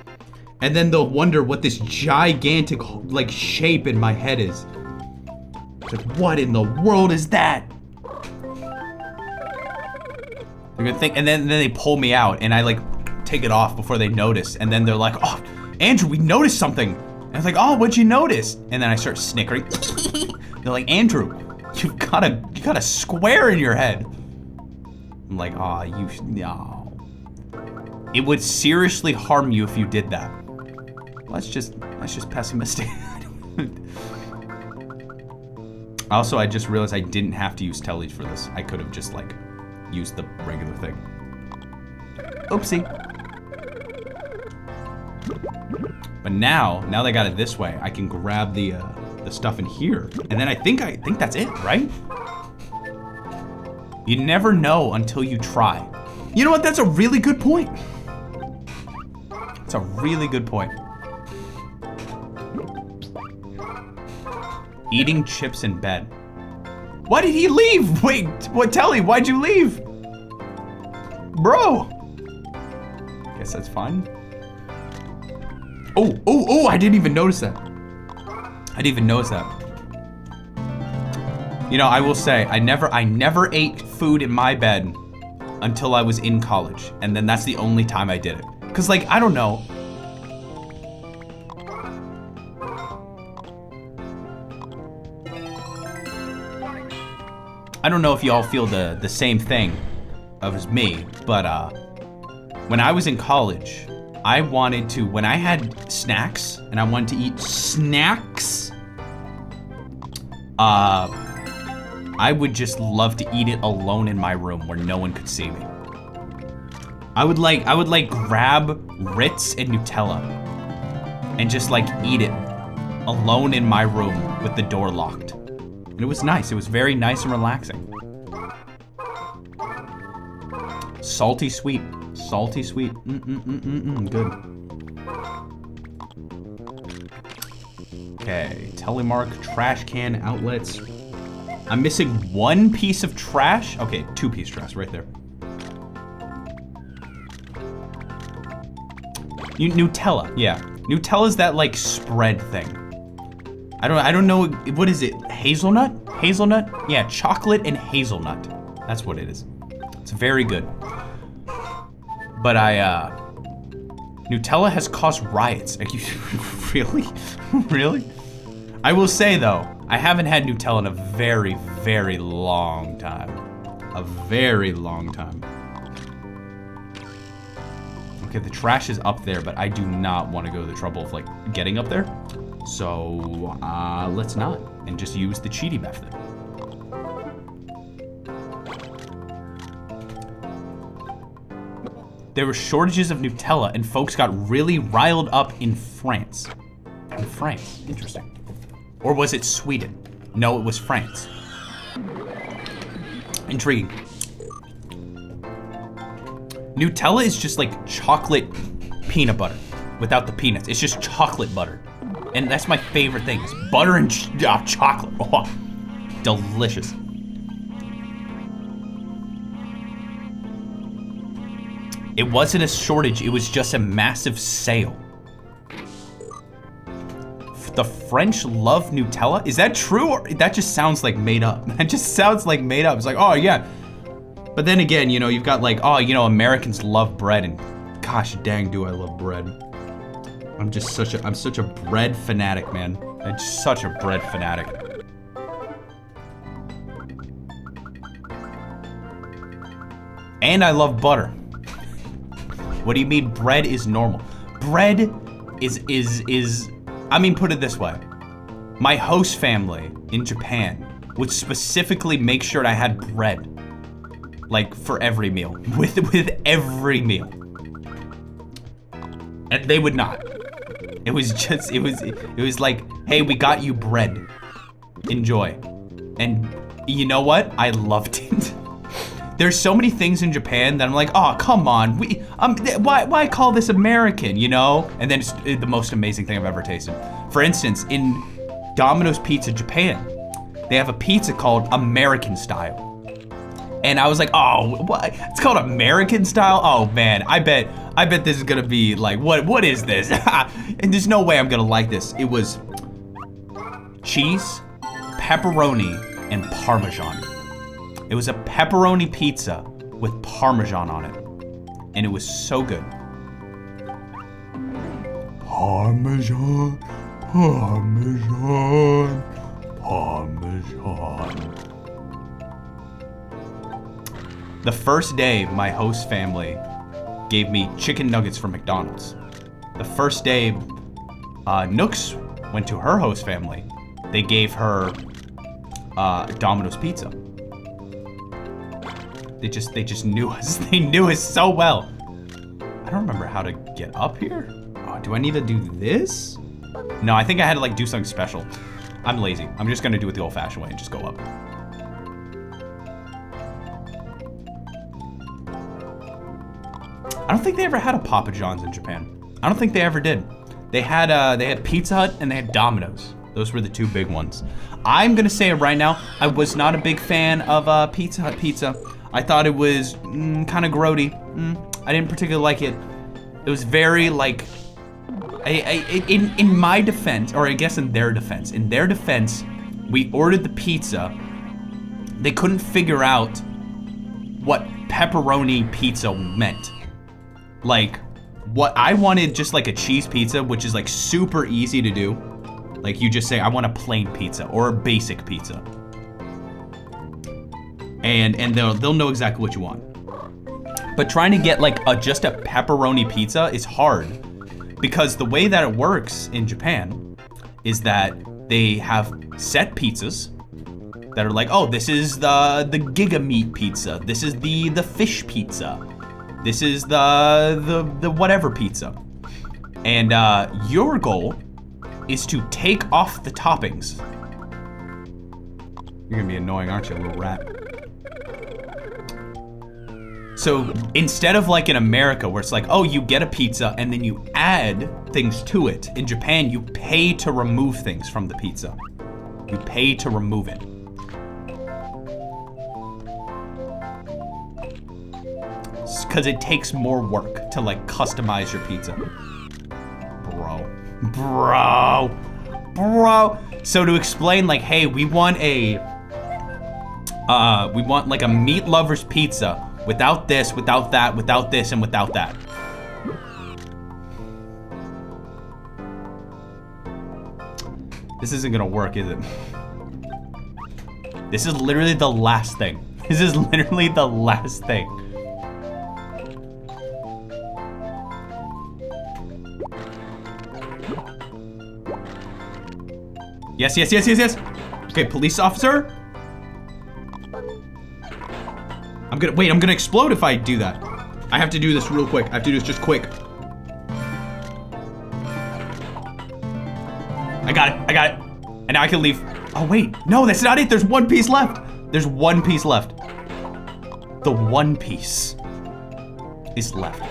And then they'll wonder what this gigantic, like, shape in my head is. It's like, what in the world is that? They're gonna think, and then they pull me out, and I, like, take it off before they notice. And then they're like, oh, Andrew, we noticed something. And I was like, oh, what'd you notice? And then I start snickering. They're like, Andrew, you've got a square in your head. I'm like, oh, no. It would seriously harm you if you did that. That's just pessimistic. Also, I just realized I didn't have to use tellies for this. I could have just like used the regular thing. Oopsie. But now they got it this way, I can grab the stuff in here, and then I think that's it, right? You never know until you try. You know what? That's a really good point. It's a really good point. Eating chips in bed. Why did he leave? Wait, what? Telly, why'd you leave? Bro. Guess that's fine. Oh, I didn't even notice that. I didn't even notice that. You know, I will say, I never ate food in my bed until I was in college. And then that's the only time I did it. Cause like, I don't know. I don't know if y'all feel the same thing as me, but when I was in college, I wanted to, when I had snacks and I wanted to eat snacks, I would just love to eat it alone in my room where no one could see me. I would like grab Ritz and Nutella and just like eat it alone in my room with the door locked. And it was nice. It was very nice and relaxing. Salty sweet. Salty sweet. Good. Okay, telemark, trash can, outlets. I'm missing one piece of trash. Okay, 2-piece trash right there. Nutella, yeah. Nutella's that like spread thing. I don't know, what is it? Hazelnut? Hazelnut? Yeah, chocolate and hazelnut. That's what it is. It's very good. But Nutella has caused riots. Are you really? Really? I will say though, I haven't had Nutella in a very, very long time. A very long time. Okay, the trash is up there, but I do not want to go to the trouble of like getting up there. So let's not, and just use the cheaty method. There were shortages of Nutella and folks got really riled up in France. In France, interesting. Or was it Sweden? No, it was France. Intriguing. Nutella is just like chocolate peanut butter without the peanuts. It's just chocolate butter. And that's my favorite thing, is butter and chocolate. Oh, delicious. It wasn't a shortage, it was just a massive sale. The French love Nutella? Is that true, or that just sounds like made up? That just sounds like made up. It's like, oh yeah, But then again, you know, you've got like, oh, you know, Americans love bread, and gosh dang, do I love bread. I'm such a bread fanatic, man. I'm just such a bread fanatic. And I love butter. What do you mean bread is normal? Bread is I mean, put it this way. My host family in Japan would specifically make sure I had bread, like for every meal, with every meal. And they would not. It was like, hey, we got you bread. Enjoy. And you know what? I loved it. There's so many things in Japan that I'm like, oh, come on. Why call this American, you know? And then it's the most amazing thing I've ever tasted. For instance, in Domino's Pizza Japan, they have a pizza called American Style. And I was like, oh, what? It's called American Style? Oh man, I bet this is gonna be like, what is this? And there's no way I'm gonna like this. It was cheese, pepperoni, and Parmesan. It was a pepperoni pizza with Parmesan on it. And it was so good. Parmesan, Parmesan, Parmesan. The first day my host family gave me chicken nuggets from McDonald's. The first day Nooks went to her host family, they gave her Domino's Pizza. They just knew us. They knew us so well. I don't remember how to get up here. Oh, do I need to do this? No, I think I had to like do something special. I'm lazy. I'm just gonna do it the old-fashioned way and just go up. I don't think they ever had a Papa John's in Japan. I don't think they ever did. They had Pizza Hut and they had Domino's. Those were the two big ones. I'm gonna say it right now. I was not a big fan of Pizza Hut pizza. I thought it was kind of grody. I didn't particularly like it. It was very like, in my defense, or I guess in their defense, we ordered the pizza. They couldn't figure out what pepperoni pizza meant. Like, what I wanted, just like a cheese pizza, which is like super easy to do. Like you just say, I want a plain pizza or a basic pizza. And they'll know exactly what you want. But trying to get like just a pepperoni pizza is hard, because the way that it works in Japan is that they have set pizzas that are like, oh, this is the Giga Meat pizza. This is the fish pizza. This is the whatever pizza. And your goal is to take off the toppings. You're gonna be annoying, aren't you, little rat? So instead of like in America where it's like, oh, you get a pizza and then you add things to it, in Japan, you pay to remove things from the pizza. You pay to remove it. Because it takes more work to like customize your pizza. Bro. So to explain like, hey, we want like a meat lover's pizza without this, without that, without this, and without that. This isn't gonna work, is it? This is literally the last thing. This is literally the last thing. Yes. Okay, police officer. I'm gonna explode if I do that. I have to do this real quick. I have to do this just quick. I got it. And now I can leave. Oh wait, no, that's not it. There's one piece left. The one piece is left.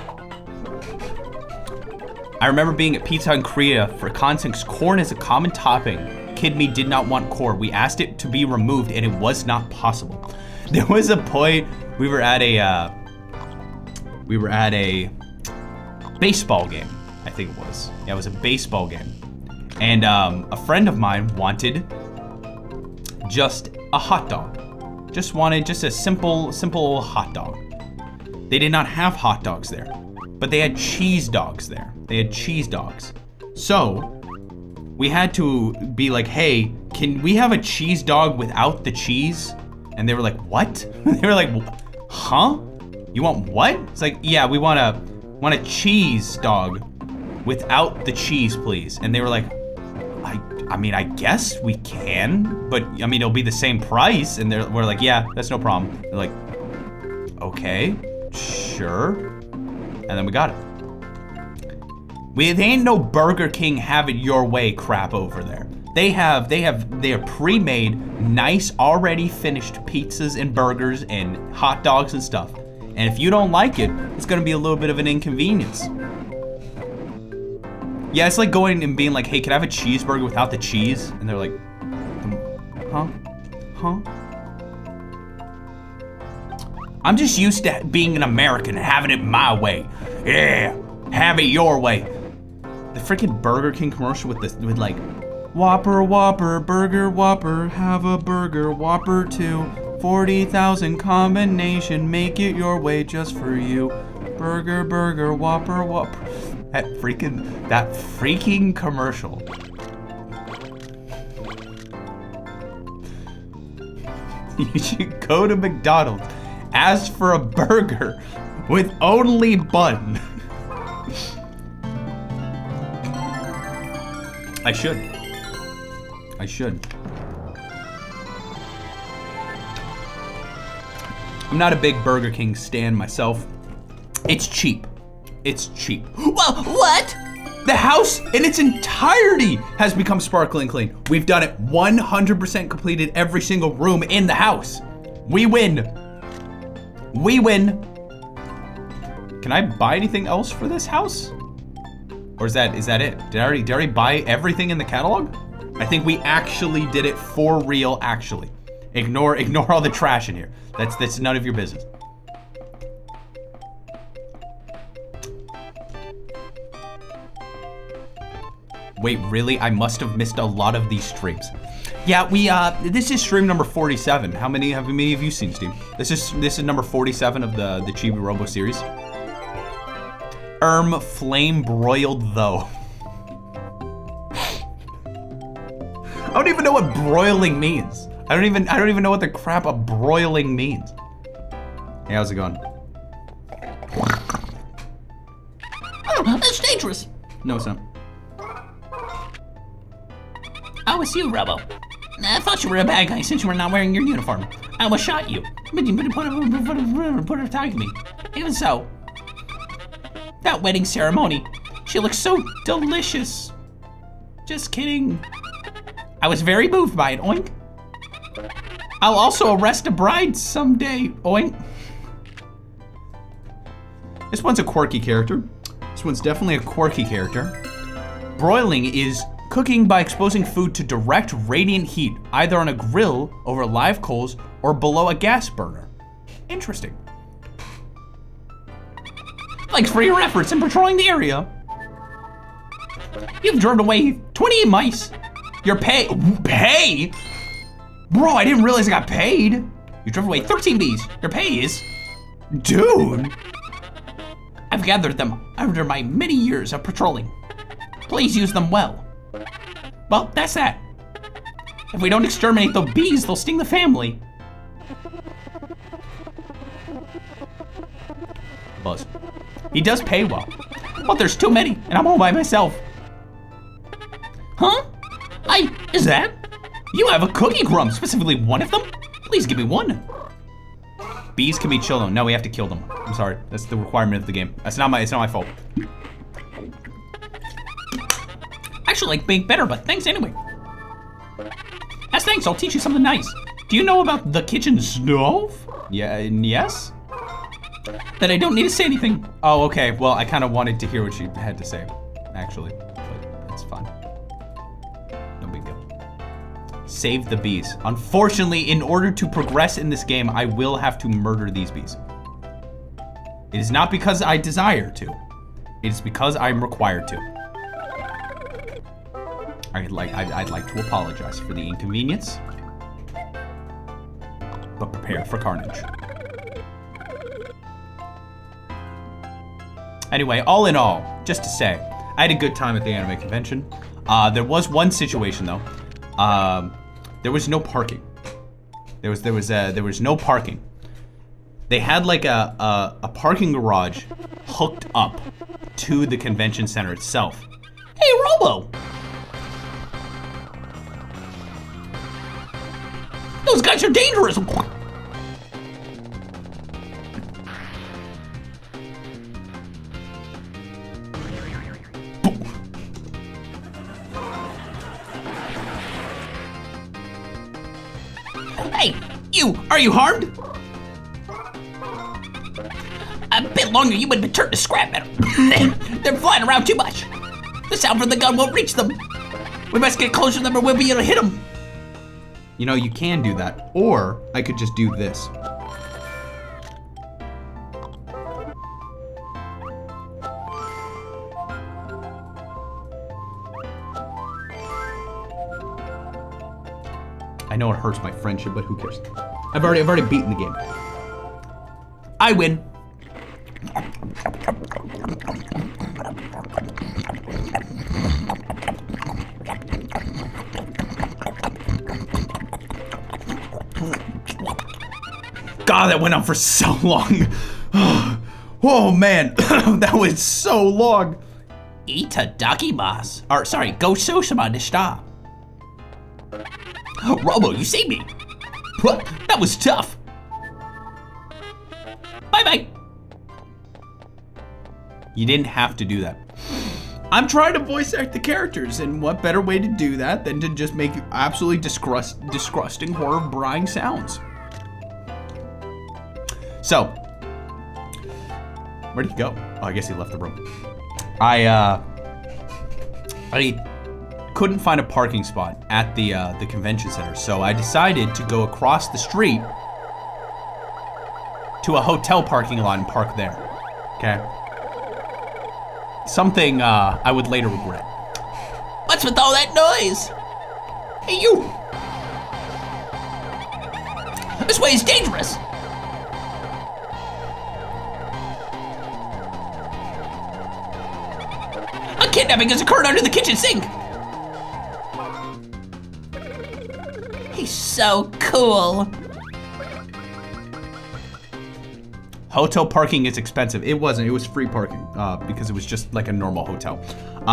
I remember being at Pizza Hut in Korea. For context, corn is a common topping. Kid me did not want corn. We asked it to be removed and it was not possible. There was a point we were at a baseball game, I think it was. Yeah, it was a baseball game. And a friend of mine wanted just a hot dog. Just wanted just a simple hot dog. They did not have hot dogs there, but they had cheese dogs there. They had cheese dogs. So we had to be like, hey, can we have a cheese dog without the cheese? And they were like, what? They were like, huh? You want what? It's like, yeah, we want a cheese dog without the cheese, please. And they were like, I mean, I guess we can, but I mean, it'll be the same price. And we're like, yeah, that's no problem. They're like, okay, sure. And then we got it. They ain't no Burger King have it your way crap over there. They are pre-made, nice, already finished pizzas and burgers and hot dogs and stuff. And if you don't like it, it's gonna be a little bit of an inconvenience. Yeah, it's like going and being like, hey, can I have a cheeseburger without the cheese? And they're like, huh? I'm just used to being an American and having it my way. Yeah, have it your way. The freaking Burger King commercial with like, Whopper, Whopper, Burger, Whopper, have a burger, Whopper 2, 40,000 combination, make it your way just for you. Burger, Burger, Whopper, Whopper. That freaking commercial. You should go to McDonald's, ask for a burger with only bun. I should. I'm not a big Burger King stan myself. It's cheap. Well, what? The house in its entirety has become sparkling clean. We've done it 100% completed every single room in the house. We win. Can I buy anything else for this house? Or is that it? Did I already buy everything in the catalog? I think we actually did it for real, actually. Ignore all the trash in here. That's none of your business. Wait, really? I must have missed a lot of these streams. Yeah, this is stream number 47. How many have you seen, Steve? This is number 47 of the Chibi-Robo series. Flame broiled though. I don't even know what broiling means. I don't even know what the crap a broiling means. Hey, how's it going? Oh, that's dangerous. No, it's not. Oh, it's you, Robo. I thought you were a bad guy since you were not wearing your uniform. I almost shot you, but you put a attack me. Even so, that wedding ceremony, she looks so delicious. Just kidding. I was very moved by it, oink. I'll also arrest a bride someday, oink. This one's a quirky character. This one's definitely a quirky character. Broiling is cooking by exposing food to direct radiant heat, either on a grill, over live coals, or below a gas burner. Interesting. Thanks for your efforts in patrolling the area. You've driven away 28 mice. Your pay? Bro, I didn't realize I got paid. You drove away 13 bees. Your pay is... Dude. I've gathered them under my many years of patrolling. Please use them well. Well, that's that. If we don't exterminate the bees, they'll sting the family. Buzz. He does pay well. But there's too many, and I'm all by myself. Huh? Is that? You have a cookie crumb, specifically one of them? Please give me one. Bees can be chilled. No, we have to kill them. I'm sorry. That's the requirement of the game. It's not my fault. I actually like baked better, but thanks anyway. As thanks, I'll teach you something nice. Do you know about the kitchen stove? Yeah, yes? That I don't need to say anything. Oh, okay. Well, I kind of wanted to hear what you had to say, actually. But it's fine. No big deal. Save the bees. Unfortunately, in order to progress in this game, I will have to murder these bees. It is not because I desire to. It is because I'm required to. I'd like to apologize for the inconvenience. but prepare for carnage. Anyway, all in all, just to say, I had a good time at the anime convention. There was one situation though. There was no parking. There was no parking. They had like a parking garage hooked up to the convention center itself. Hey, Robo! Those guys are dangerous! Hey, are you harmed? A bit longer, you would have been turned to scrap metal. They're flying around too much. The sound from the gun won't reach them. We must get closer to them or we'll be able to hit them. You know, you can do that, or I could just do this. I know it hurts my friendship, but who cares? I've already beaten the game. I win. God, that went on for so long. Oh man, that was so long. Itadakimasu. Or sorry, go sousama deshita. Robo, you saved me. That was tough. Bye-bye. You didn't have to do that. I'm trying to voice act the characters, and what better way to do that than to just make absolutely disgusting, horror-brying sounds. So, where did he go? Oh, I guess he left the room. I couldn't find a parking spot at the convention center, so I decided to go across the street to a hotel parking lot and park there. Okay. Something I would later regret. What's with all that noise? Hey, you! This way is dangerous. A kidnapping has occurred under the kitchen sink. He's so cool. Hotel parking is expensive. It wasn't, it was free parking because it was just like a normal hotel.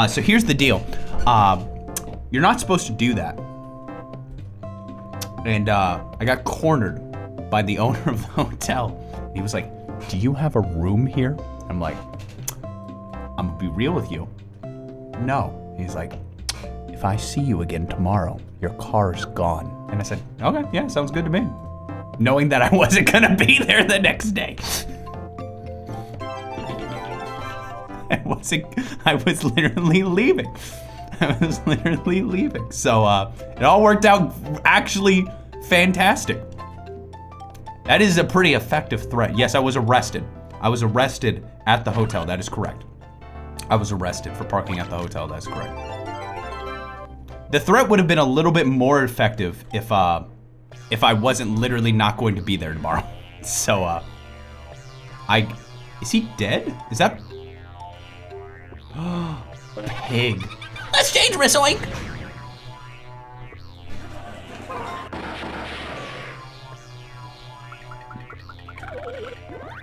So here's the deal. You're not supposed to do that. And I got cornered by the owner of the hotel. He was like, "Do you have a room here?" I'm like, "I'm gonna be real with you. No." He's like, "If I see you again tomorrow, your car's gone." And I said, "Okay, yeah, sounds good to me." Knowing that I wasn't gonna be there the next day. I was literally leaving. So it all worked out actually fantastic. That is a pretty effective threat. Yes, I was arrested. I was arrested at the hotel, that is correct. I was arrested for parking at the hotel, that's correct. The threat would have been a little bit more effective if I wasn't literally not going to be there tomorrow. So, is he dead? Is that? Pig. That's dangerous, oink.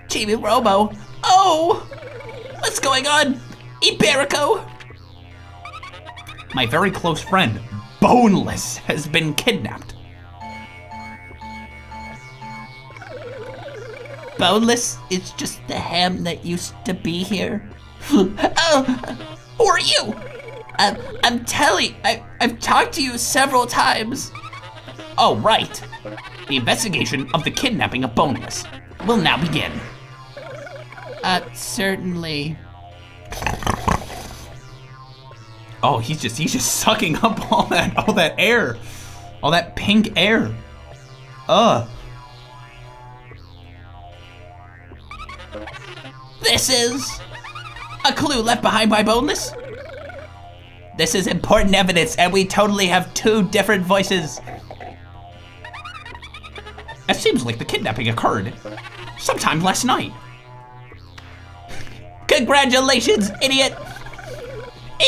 Chibi-Robo. Oh! What's going on? Iberico? My very close friend, Boneless, has been kidnapped. Boneless is just the ham that used to be here. Oh, who are you? I'm Telly. I've talked to you several times. Oh, right. The investigation of the kidnapping of Boneless will now begin. Certainly. Oh, he's just sucking up all that air, all that pink air. This is a clue left behind by Boneless. This is important evidence, and we totally have two different voices. It seems like the kidnapping occurred sometime last night. Congratulations, idiot!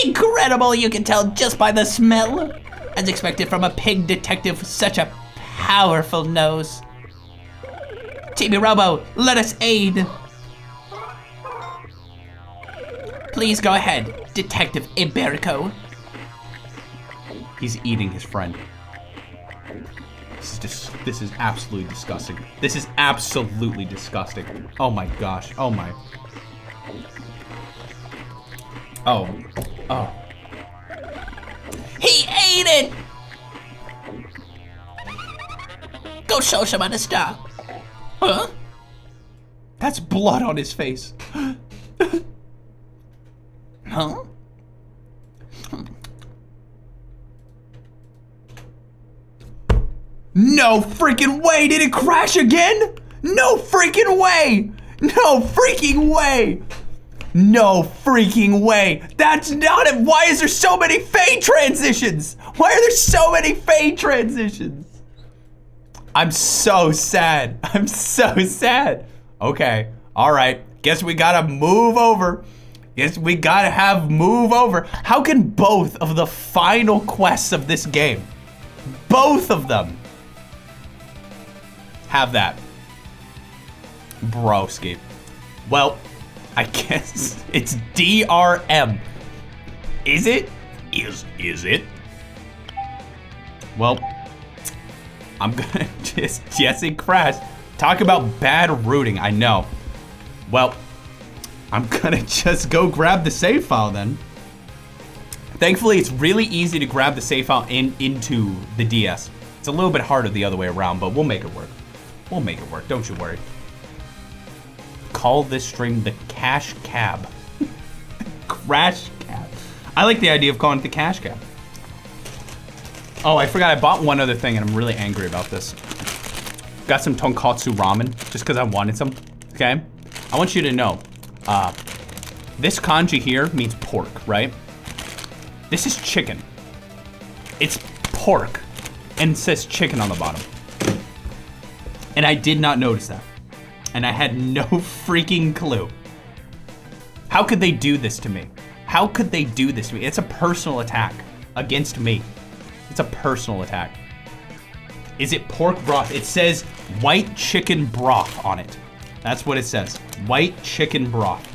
Incredible, you can tell just by the smell. As expected from a pig detective with such a powerful nose. Chibi-Robo, let us aid. Please go ahead, Detective Iberico. He's eating his friend. This is absolutely disgusting. This is absolutely disgusting. Oh my gosh. Oh my. Oh. Oh. He ate it! Go show someone to stop. Huh? That's blood on his face. Huh? No freaking way! Did it crash again? No freaking way! No freaking way! No freaking way! That's not it! Why is there so many fade transitions? Why are there so many fade transitions? I'm so sad. I'm so sad. Okay, alright. Guess we gotta move over. Guess we gotta have move over. How can both of the final quests of this game, both of them, have that? Broski. Well, I guess it's DRM. Is it? Is it? Well, I'm gonna just Jesse crash. Talk about bad routing, I know. Well, I'm gonna just go grab the save file then. Thankfully, it's really easy to grab the save file into the DS. It's a little bit harder the other way around, but we'll make it work. We'll make it work, don't you worry. Call this stream the Cash Cab. Crash Cab. I like the idea of calling it the Cash Cab. Oh, I forgot I bought one other thing and I'm really angry about this. Got some tonkatsu ramen just because I wanted some, okay? I want you to know, this kanji here means pork, right? This is chicken. It's pork and it says chicken on the bottom. And I did not notice that. And I had no freaking clue. How could they do this to me? How could they do this to me? It's a personal attack against me. It's a personal attack. Is it pork broth? It says white chicken broth on it. That's what it says. White chicken broth.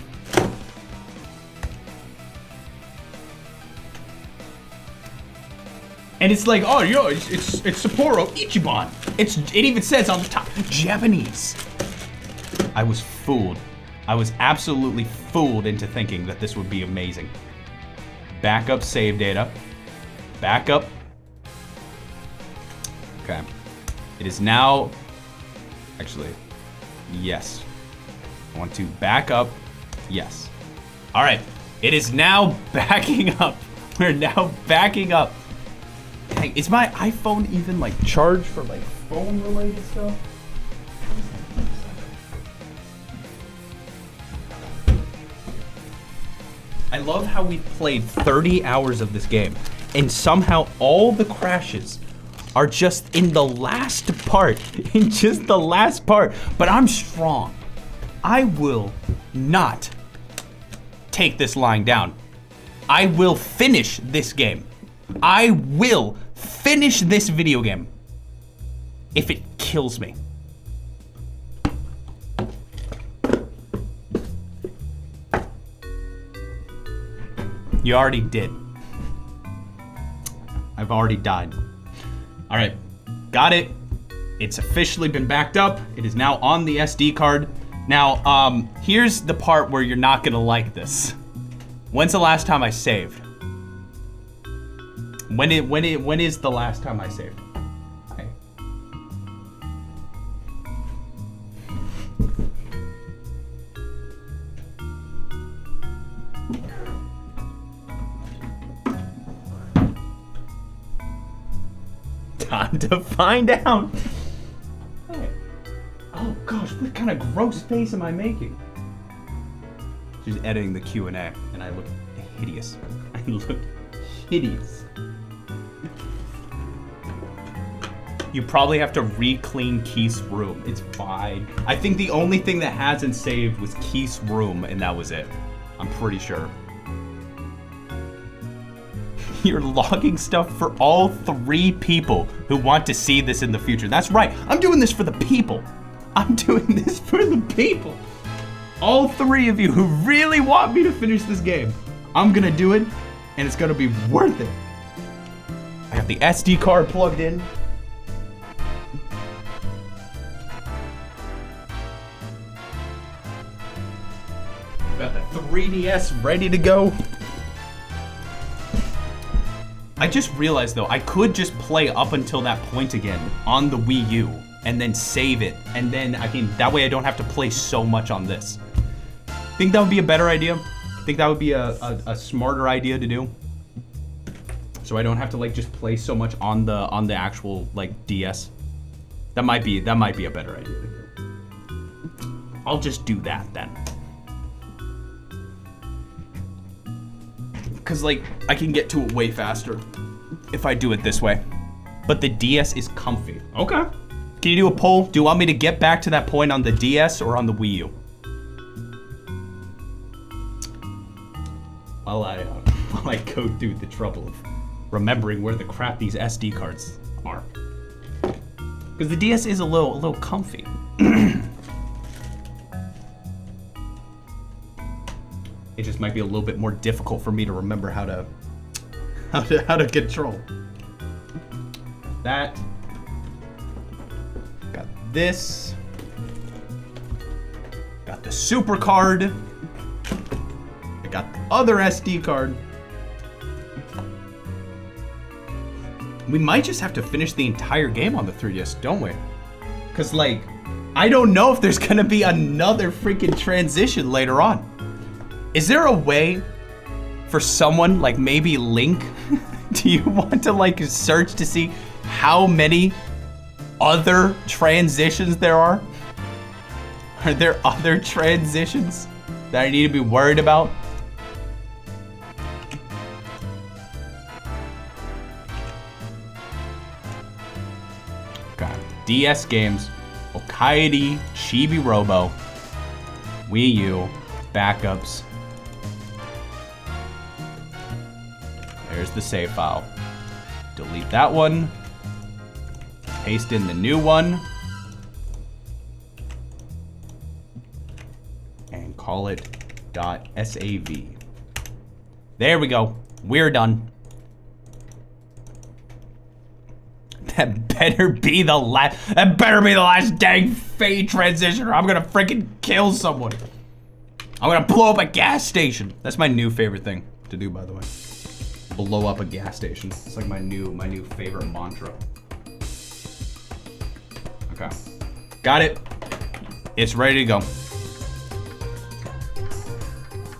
And it's like, oh, yo, it's Sapporo Ichiban. It even says on the top, Japanese. I was fooled. I was absolutely fooled into thinking that this would be amazing. Backup save data. Backup. Okay. It is now, actually, yes. I want to back up, yes. All right, it is now backing up. We're now backing up. Hey, is my iPhone even like charged for like phone related stuff? I love how we played 30 hours of this game and somehow all the crashes are just in the last part, in just the last part. But I'm strong. I will not take this lying down. I will finish this game. I will finish this video game if it kills me. You already did. I've already died. All right, got it. It's officially been backed up. It is now on the SD card. Now, here's the part where you're not gonna like this. When's the last time I saved? When is the last time I saved? Okay. Time to find out. Hey. Oh gosh, what kind of gross face am I making? She's editing the Q&A, and I look hideous. I look hideous. You probably have to re-clean Keith's room. It's fine. I think the only thing that hasn't saved was Keith's room, and that was it. I'm pretty sure. You're logging stuff for all 3 people who want to see this in the future. That's right. I'm doing this for the people. I'm doing this for the people. All 3 of you who really want me to finish this game. I'm gonna do it, and it's gonna be worth it. I got the SD card plugged in. Got the 3DS ready to go. I just realized though, I could just play up until that point again on the Wii U and then save it. And then that way I don't have to play so much on this. Think that would be a better idea? Think that would be a smarter idea to do? So I don't have to like just play so much on the actual like DS. That might be a better idea to do. I'll just do that then. Cause like I can get to it way faster if I do it this way. But the DS is comfy. Okay. Can you do a poll? Do you want me to get back to that point on the DS or on the Wii U? While I go through the trouble of remembering where the crap these SD cards are. Because the DS is a little comfy. It just might be a little bit more difficult for me to remember how to control. That. Got this. Got the super card. I got the other SD card. We might just have to finish the entire game on the 3DS, don't we? Cause like, I don't know if there's gonna be another freaking transition later on. Is there a way for someone, like maybe Link, do you want to like search to see how many other transitions there are? Are there other transitions that I need to be worried about? Okay, DS games, Okaidi, Chibi-Robo, Wii U, backups. There's the save file. Delete that one. Paste in the new one. And call it .sav. There we go. We're done. That better be the last dang fade transition or I'm gonna freaking kill someone. I'm gonna blow up a gas station. That's my new favorite thing to do, by the way. Blow up a gas station. It's like my new favorite mantra. Okay. Got it. It's ready to go.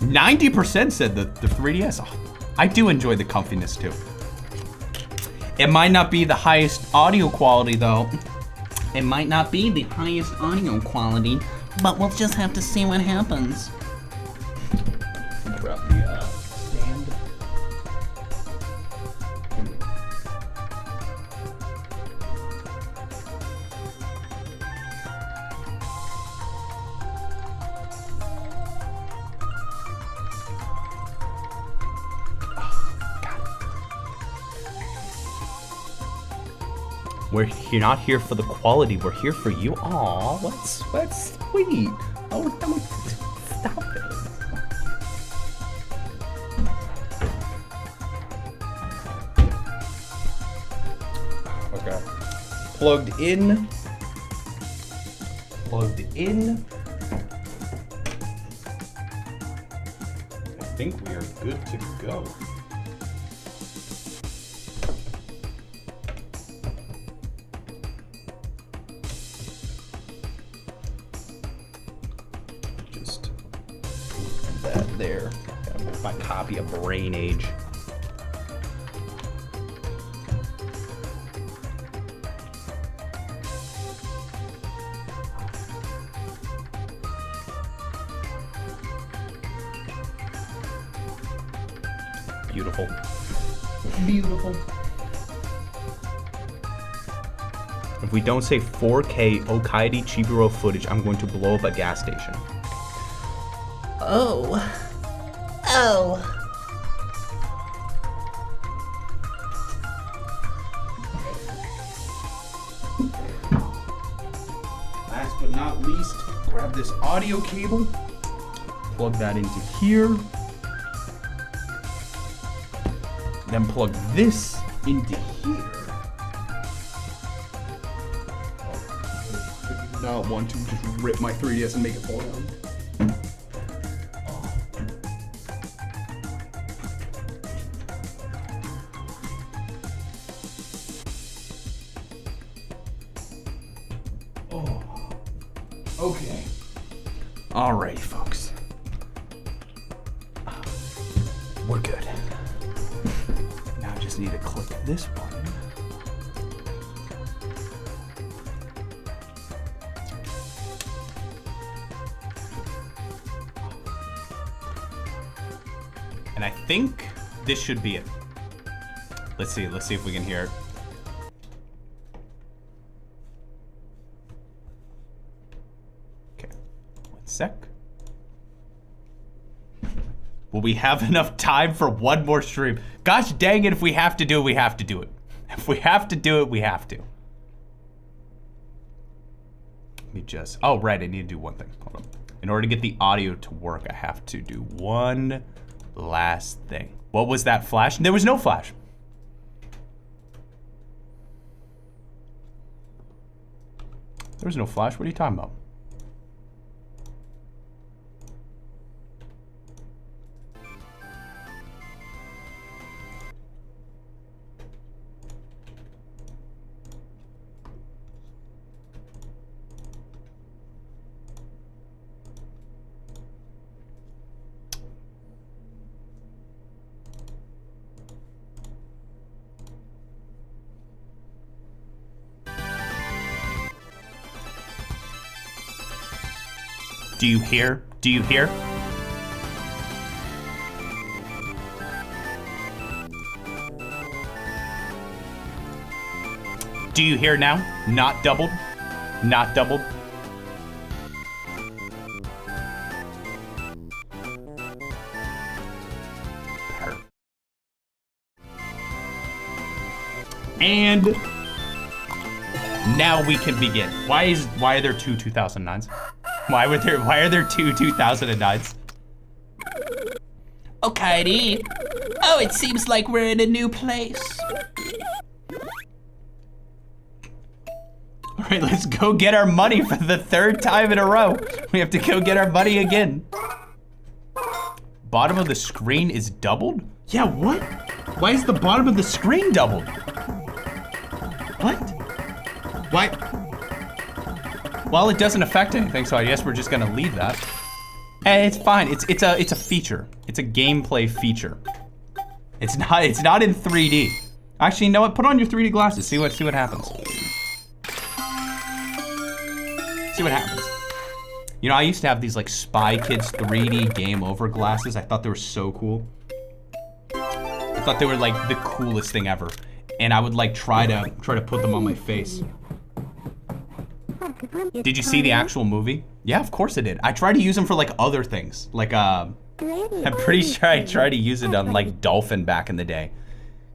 90% said the 3DS. Oh, I do enjoy the comfiness too. It might not be the highest audio quality though. It might not be the highest audio quality, but we'll just have to see what happens. Grab the stand. You're not here for the quality, we're here for you. Aw, that's sweet. Oh, stop it. Okay. Plugged in. Plugged in. I think we are good to go. There. Gotta move my copy of Brain Age. Beautiful. Beautiful. If we don't save 4K Okaidi Chibi-Robo footage, I'm going to blow up a gas station. Oh. Oh. Last but not least, grab this audio cable, plug that into here, then plug this into here. I do not want to just rip my 3DS and make it fall down. Okay. Alrighty, folks. We're good. Now I just need to click this button. And I think this should be it. Let's see if we can hear it. Sec. Will we have enough time for one more stream? Gosh dang it, if we have to do it, we have to do it. If we have to do it, we have to. Let me just, oh right, I need to do one thing. Hold on. In order to get the audio to work, I have to do one last thing. What was that flash? There was no flash. There was no flash, what are you talking about? Do you hear? Do you hear? Do you hear now? Not doubled? Not doubled? Perfect. And now we can begin. Why are there two 2009s? Why are there two 2009s? Okay. Oh, it seems like we're in a new place. All right, let's go get our money for the third time in a row. We have to go get our money again. Bottom of the screen is doubled? Yeah, what? Why is the bottom of the screen doubled? What? Why? Well, it doesn't affect anything, so I guess we're just gonna leave that. And it's fine. It's a feature. It's a gameplay feature. It's not in 3D. Actually, you know what? Put on your 3D glasses. See what happens. See what happens. You know, I used to have these like Spy Kids 3D game over glasses. I thought they were so cool. I thought they were like the coolest thing ever. And I would like try to put them on my face. Did you see the actual movie? Yeah, of course I did. I tried to use them for like other things. Like I'm pretty sure I tried to use it on like Dolphin back in the day.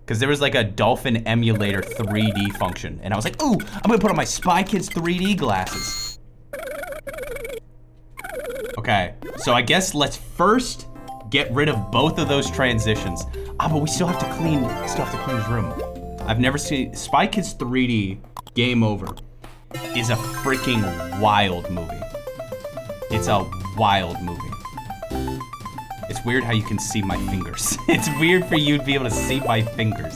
Cause there was like a Dolphin emulator 3D function. And I was like, ooh, I'm gonna put on my Spy Kids 3D glasses. Okay, so I guess let's first get rid of both of those transitions. Ah, but we still have to clean his room. I've never seen Spy Kids 3D Game Over is a freaking wild movie. It's a wild movie. It's weird how you can see my fingers. It's weird for you to be able to see my fingers.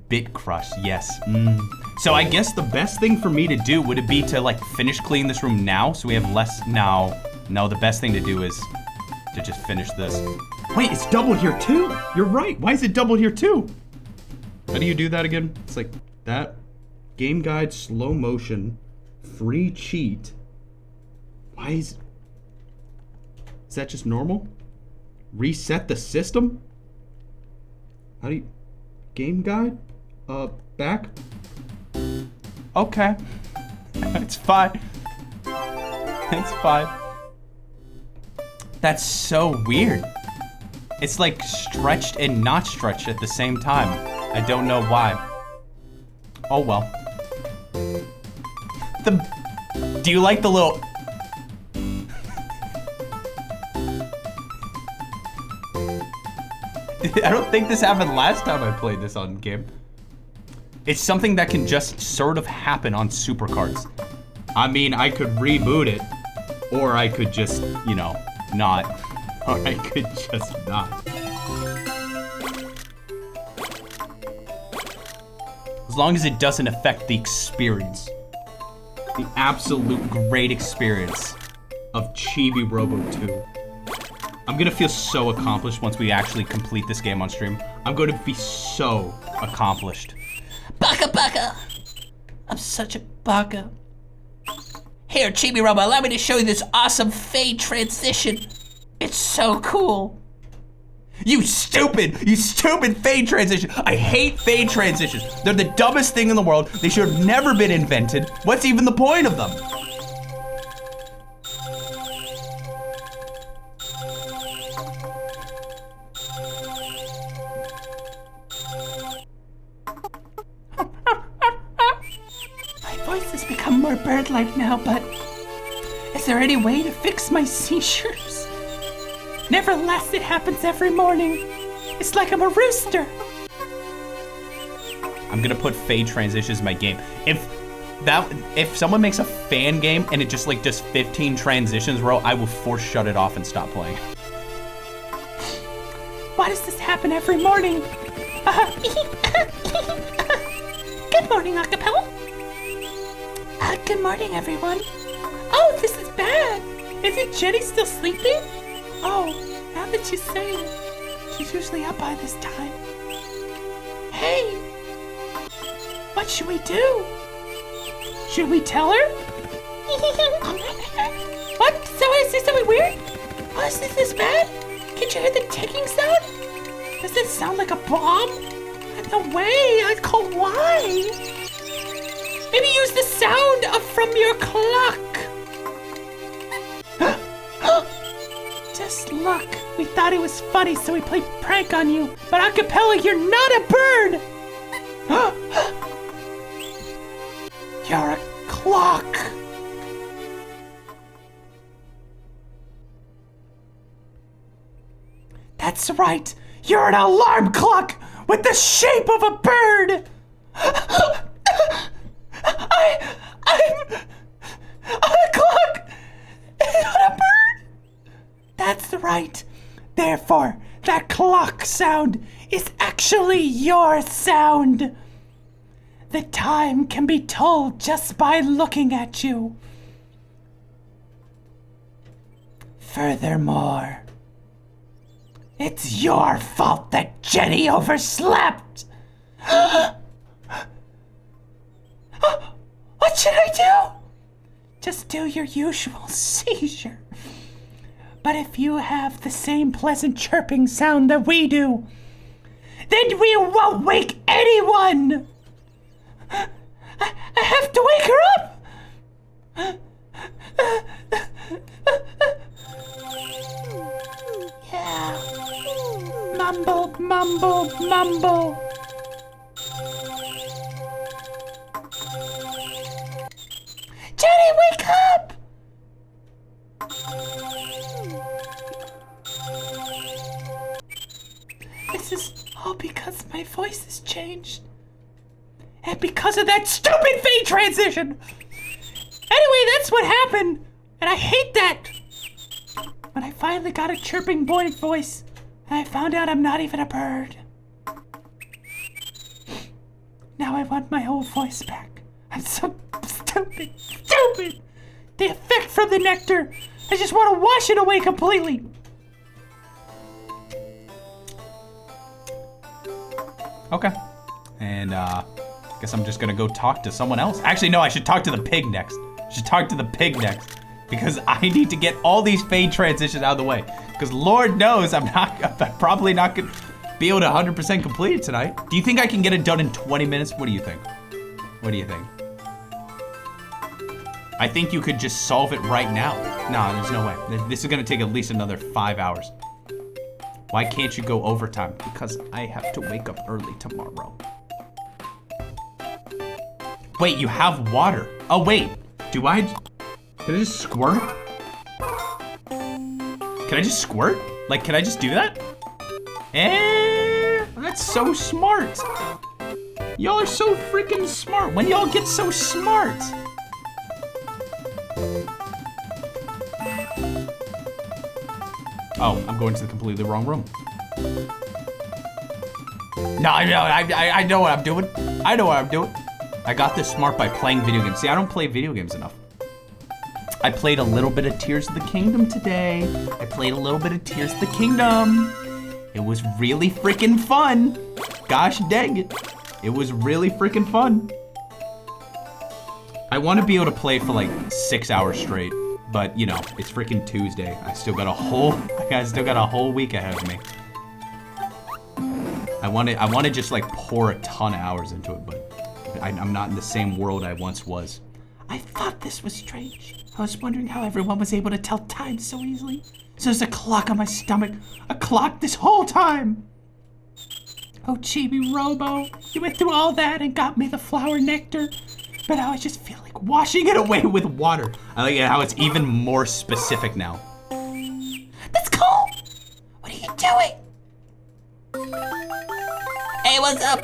Bit crush, yes. So I guess the best thing for me to do, would it be to like finish cleaning this room now so we have less now? No, the best thing to do is to just finish this. Wait, it's doubled here too. You're right. Why is it doubled here too? How do you do that again? It's like that. Game guide, slow motion, free cheat. Why is that just normal? Reset the system? How do you, game guide? Back? Okay. It's fine. It's fine. That's so weird. It's like stretched and not stretched at the same time. I don't know why. Oh well. Do you like the little... I don't think this happened last time I played this on game. It's something that can just sort of happen on supercards. I mean, I could reboot it, or I could just, you know, not. Or I could just not. As long as it doesn't affect the experience. The absolute great experience of Chibi-Robo 2. I'm gonna feel so accomplished once we actually complete this game on stream. I'm gonna be so accomplished. Baka baka! I'm such a baka. Here, Chibi-Robo, allow me to show you this awesome fade transition. It's so cool. You stupid fade transition. I hate fade transitions. They're the dumbest thing in the world. They should have never been invented. What's even the point of them? My voice has become more bird-like now, but is there any way to fix my seizures? Nevertheless, it happens every morning. It's like I'm a rooster. I'm gonna put fade transitions in my game. If someone makes a fan game and it just like does 15 transitions row, I will force shut it off and stop playing. Why does this happen every morning? Good morning, Acapella. Good morning, everyone. Oh, this is bad. Isn't Jenny still sleeping? Oh, now that you say it, she's usually up by this time. Hey, what should we do? Should we tell her? What? Someone say something weird? Oh, is this bad? Can't you hear the ticking sound? Does it sound like a bomb? No way, I'd call why? Maybe use the sound from your clock. Just look, we thought it was funny, so we played prank on you. But Acapella, you're not a bird! You're a clock! That's right, you're an alarm clock with the shape of a bird! I'm a clock, not a bird! That's right. Therefore, that clock sound is actually your sound. The time can be told just by looking at you. Furthermore, it's your fault that Jenny overslept. What should I do? Just do your usual seizure. But if you have the same pleasant chirping sound that we do, then we won't wake anyone! I have to wake her up! Yeah. Mumble, mumble, mumble. Jenny, wake up! This is all because my voice has changed. And because of that stupid fade transition! Anyway, that's what happened. And I hate that. When I finally got a chirping boy voice, I found out I'm not even a bird. Now I want my old voice back. I'm so stupid. Stupid! The effect from the nectar. I just want to wash it away completely. Okay. And guess I'm just gonna go talk to someone else. Actually, no, I should talk to the pig next. I should talk to the pig next. Because I need to get all these fade transitions out of the way. Because Lord knows I'm probably not gonna... be able to 100% complete it tonight. Do you think I can get it done in 20 minutes? What do you think? What do you think? I think you could just solve it right now. No, there's no way. This is gonna take at least another 5 hours. Why can't you go overtime? Because I have to wake up early tomorrow. Wait, you have water. Oh wait, can I just squirt? Can I just squirt? Like, can I just do that? That's so smart. Y'all are so freaking smart. When y'all get so smart? Oh, I'm going to the completely wrong room. No, I know what I'm doing. I know what I'm doing. I got this smart by playing video games. See, I don't play video games enough. I played a little bit of Tears of the Kingdom today. I played a little bit of Tears of the Kingdom. It was really freaking fun. Gosh dang it. It was really freaking fun. I want to be able to play for like 6 hours straight, but you know, it's freaking Tuesday. I still got a whole week ahead of me. I want to just like pour a ton of hours into it, but I'm not in the same world I once was. I thought this was strange. I was wondering how everyone was able to tell time so easily. So there's a clock on my stomach. A clock this whole time. Oh, Chibi-Robo, you went through all that and got me the flower nectar. But now I just feel like washing it away with water. I like how it's even more specific now. That's cool. What are you doing? Hey, what's up?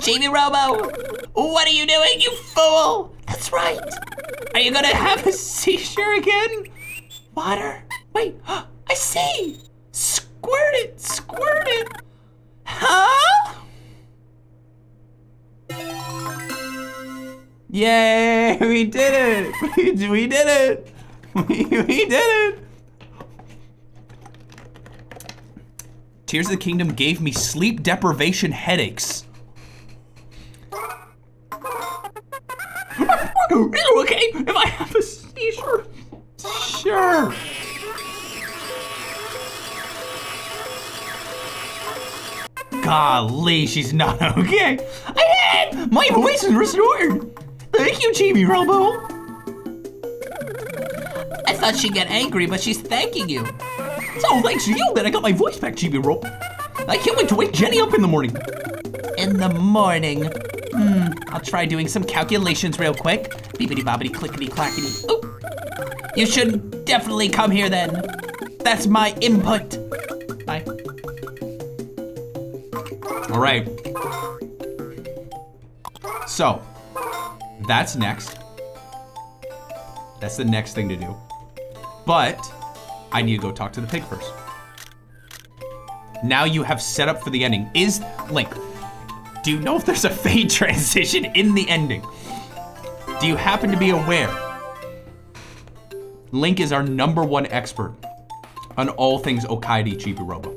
Chibi-Robo. What are you doing, you fool? That's right. Are you gonna have a seizure again? Water? Wait, I see. Squirt it, squirt it. Huh? Yay, we did it. We did it. We did it. Tears of the Kingdom gave me sleep deprivation headaches. Are you okay if I have a seizure? Sure. Golly, she's not okay. I am! My voice is restored! Thank you, Chibi-Robo! I thought she'd get angry, but she's thanking you. So thanks to you that I got my voice back, Chibi-Robo. I can't wait to wake Jenny up in the morning. In the morning. I'll try doing some calculations real quick. Beepity-boppity, clickety-clackety. Oh! You should definitely come here then. That's my input. Bye. All right. So, that's next. That's the next thing to do. But, I need to go talk to the pig first. Now you have set up for the ending. Link, do you know if there's a fade transition in the ending? Do you happen to be aware? Link is our #1 expert on all things Okaidi Chibi-Robo.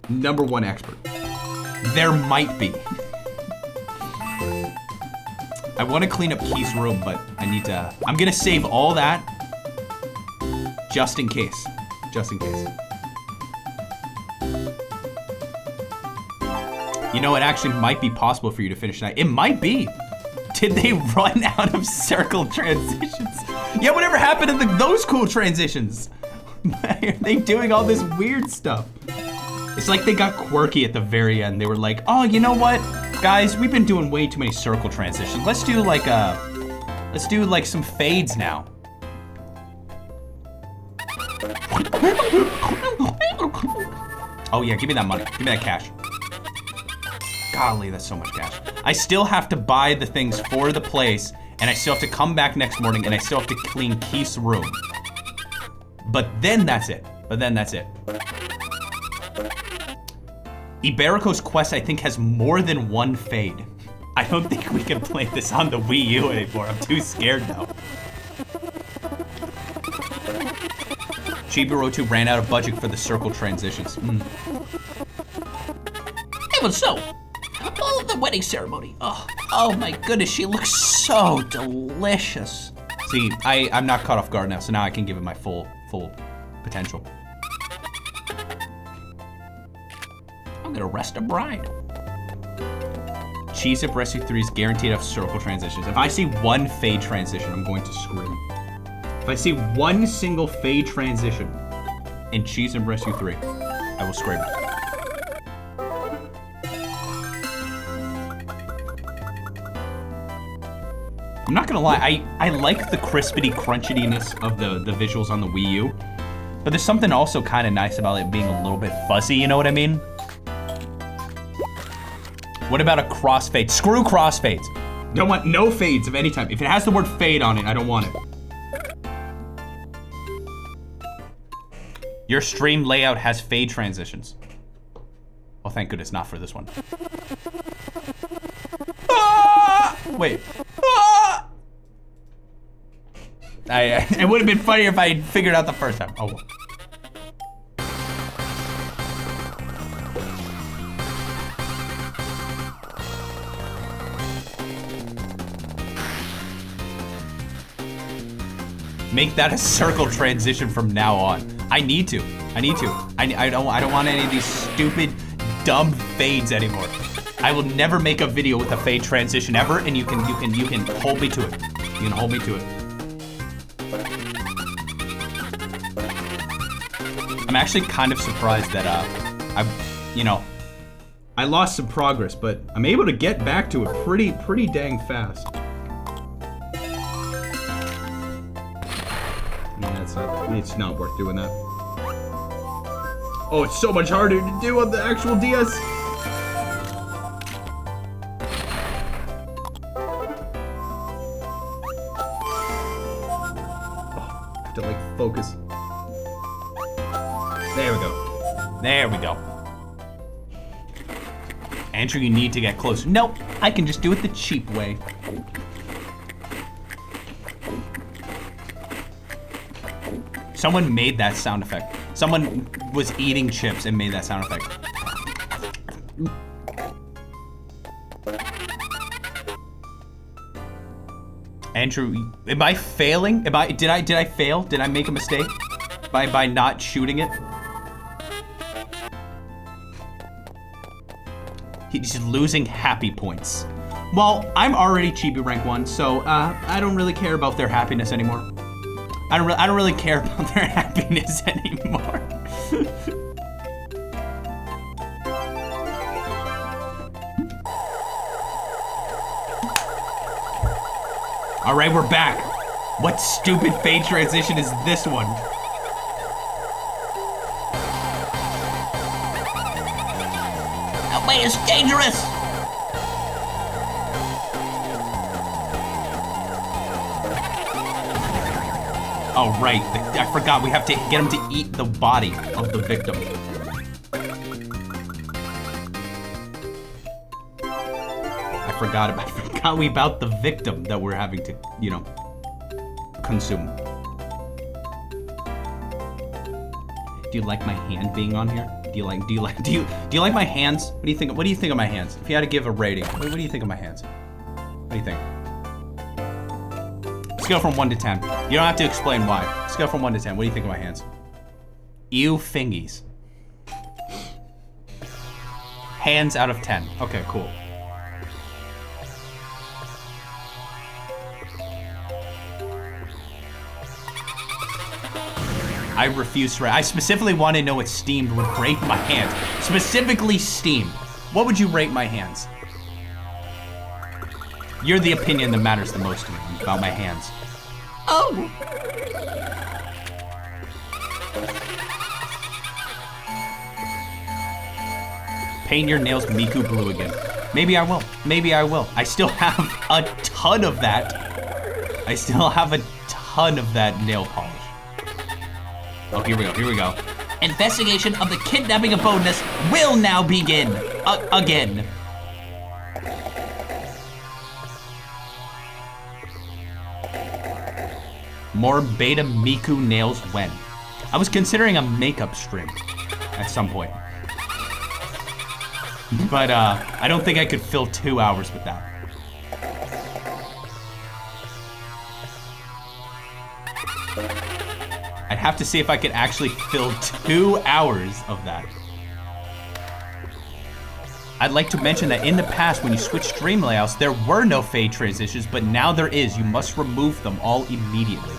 #1 expert. There might be. I want to clean up Keith's room, but I'm gonna save all that just in case. Just in case. You know, it actually might be possible for you to finish tonight. It might be. Did they run out of circle transitions? Yeah, whatever happened to those cool transitions? Why are they doing all this weird stuff? It's like they got quirky at the very end. They were like, oh, you know what? Guys, we've been doing way too many circle transitions. Let's do like some fades now. Oh yeah, give me that money. Give me that cash. Golly, that's so much cash. I still have to buy the things for the place, and I still have to come back next morning, and I still have to clean Keith's room. But then that's it. Iberico's quest, I think, has more than one fade. I don't think we can play this on the Wii U anymore. I'm too scared now. Chibi-Robo 2 ran out of budget for the circle transitions. Even so, oh, the wedding ceremony. Oh my goodness, she looks so delicious. See, I'm not caught off guard now, so now I can give it my full potential. I'm gonna arrest a bride. Cheese Up Rescue 3 is guaranteed to have circle transitions. If I see one fade transition, I'm going to scream. If I see one single fade transition in Cheese Up Rescue 3, I will scream. I'm not gonna lie, I like the crispity crunchityness of the visuals on the Wii U, but there's something also kind of nice about it being a little bit fuzzy, you know what I mean? What about a crossfade? Screw crossfades. Don't want no fades of any type. If it has the word fade on it, I don't want it. Your stream layout has fade transitions. Oh, thank goodness, not for this one. Ah! Wait. Ah! It would have been funnier if I had figured out the first time. Oh, well. Make that a circle transition from now on. I need to. I don't want any of these stupid, dumb fades anymore. I will never make a video with a fade transition ever, and you can hold me to it. You can hold me to it. I'm actually kind of surprised that I lost some progress, but I'm able to get back to it pretty dang fast. It's not worth doing that. Oh, it's so much harder to do on the actual DS. Oh, I have to like focus. There we go. There we go. Andrew, you need to get closer. Nope, I can just do it the cheap way. Someone made that sound effect. Someone was eating chips and made that sound effect. Andrew, am I failing? Did I fail? Did I make a mistake by not shooting it? He's losing happy points. Well, I'm already Chibi rank 1, so I don't really care about their happiness anymore. I don't really care about their happiness anymore. All right, we're back. What stupid fade transition is this one? That way is dangerous. Oh, right. I forgot we have to get him to eat the body of the victim. I forgot about the victim that we're having to, consume. Do you like my hand being on here? Do you like my hands? What do you think of my hands? If you had to give a rating, what do you think of my hands? What do you think? Scale from 1 to 10. You don't have to explain why. Scale from 1 to 10. What do you think of my hands? Ew fingies. Hands out of 10. Okay, cool. I refuse to rate. I specifically want to know what steamed would rate my hands. Specifically steamed. What would you rate my hands? You're the opinion that matters the most to me about my hands. Oh! Paint your nails Miku blue again. Maybe I will. Maybe I will. I still have a ton of that. Nail polish. Oh, here we go. Investigation of the kidnapping of Bonus will now begin. Again. More beta Miku nails when? I was considering a makeup stream at some point. But I don't think I could fill 2 hours with that. I'd have to see if I could actually fill 2 hours of that. I'd like to mention that in the past, when you switch stream layouts, there were no fade transitions, but now there is. You must remove them all immediately.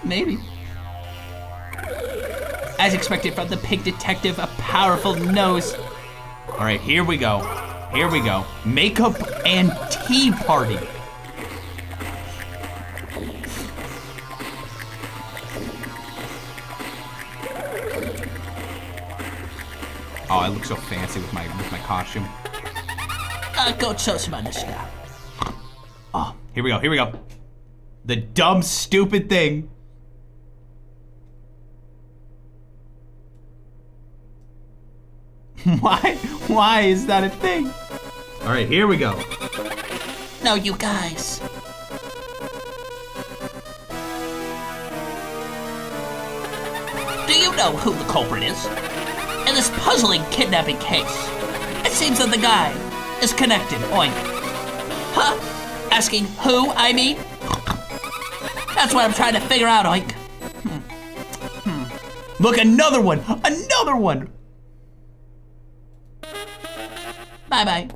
Maybe. As expected from the pig detective, a powerful nose. All right, here we go. Here we go. Makeup and tea party. Oh, I look so fancy with my costume. Go show some other stuff. Oh, here we go, here we go. The dumb, stupid thing. Why is that a thing? All right, here we go. No, you guys. Do you know who the culprit is? In this puzzling kidnapping case, it seems that the guy is connected, oink. Huh? Asking who, I mean? That's what I'm trying to figure out, oink. Look, another one, another one. Bye-bye.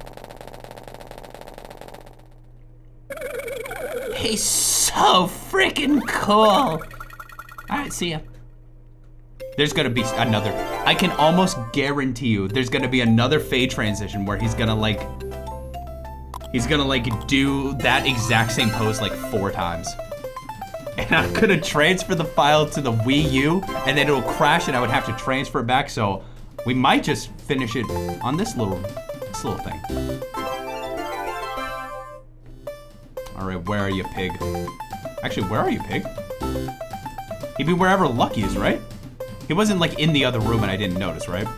He's so freaking cool. All right, see ya. There's gonna be another, I can almost guarantee you there's gonna be another fade transition where he's gonna like do that exact same pose like 4 times. And I'm gonna transfer the file to the Wii U and then it'll crash and I would have to transfer it back, so we might just finish it on this little thing. All right, where are you, pig? Actually, where are you, pig? He'd be wherever Lucky is, right? He wasn't like in the other room and I didn't notice, right?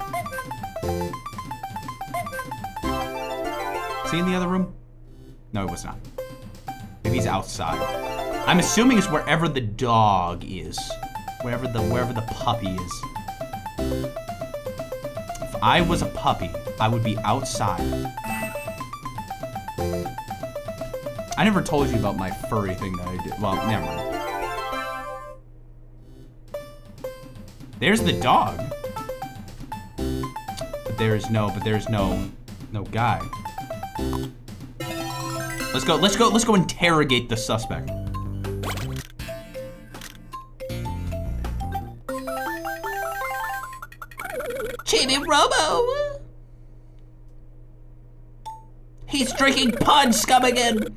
Is he in the other room? No, he was not. Maybe he's outside. I'm assuming it's wherever the dog is. Wherever the puppy is. If I was a puppy, I would be outside. I never told you about my furry thing that I did. Well, never mind. There's the dog. But there's no guy. Let's go interrogate the suspect. Chibi-Robo! He's drinking pud scum again!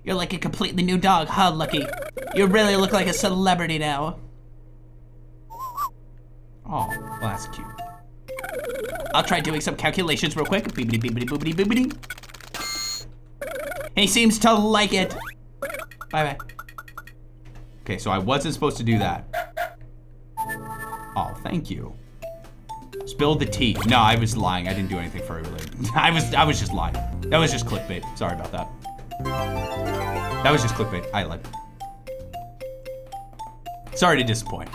You're like a completely new dog, huh, Lucky? You really look like a celebrity now. Oh, well, that's cute. I'll try doing some calculations real quick. Beepity beepity boopity boopity. He seems to like it. Bye-bye. Okay, so I wasn't supposed to do that. Oh, thank you. Spill the tea. No, I was lying. I didn't do anything furry related. I was just lying. That was just clickbait. Sorry about that. That was just clickbait. I lied. Sorry to disappoint.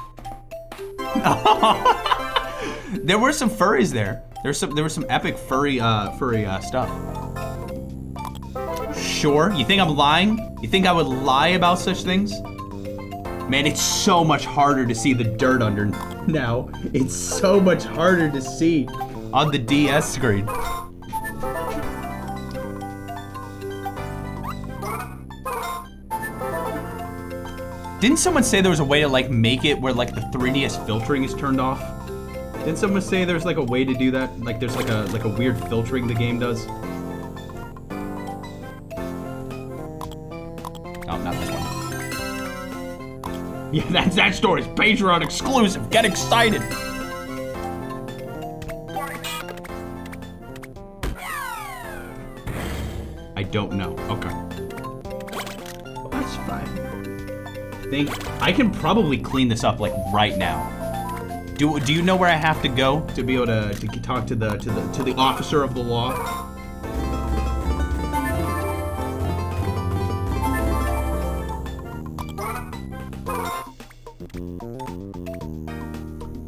There were some furries there. There was some epic furry stuff. Sure, you think I'm lying? You think I would lie about such things? Man, it's so much harder to see the dirt under now. It's so much harder to see on the DS screen. Didn't someone say there was a way to like make it where like the 3DS filtering is turned off? Didn't someone say there's like a way to do that? Like there's like a weird filtering the game does? Oh, not this one. Yeah, that story's Patreon exclusive. Get excited. I don't know. Okay. That's fine. I can probably clean this up like right now. Do you know where I have to go to be able to talk to the officer of the law?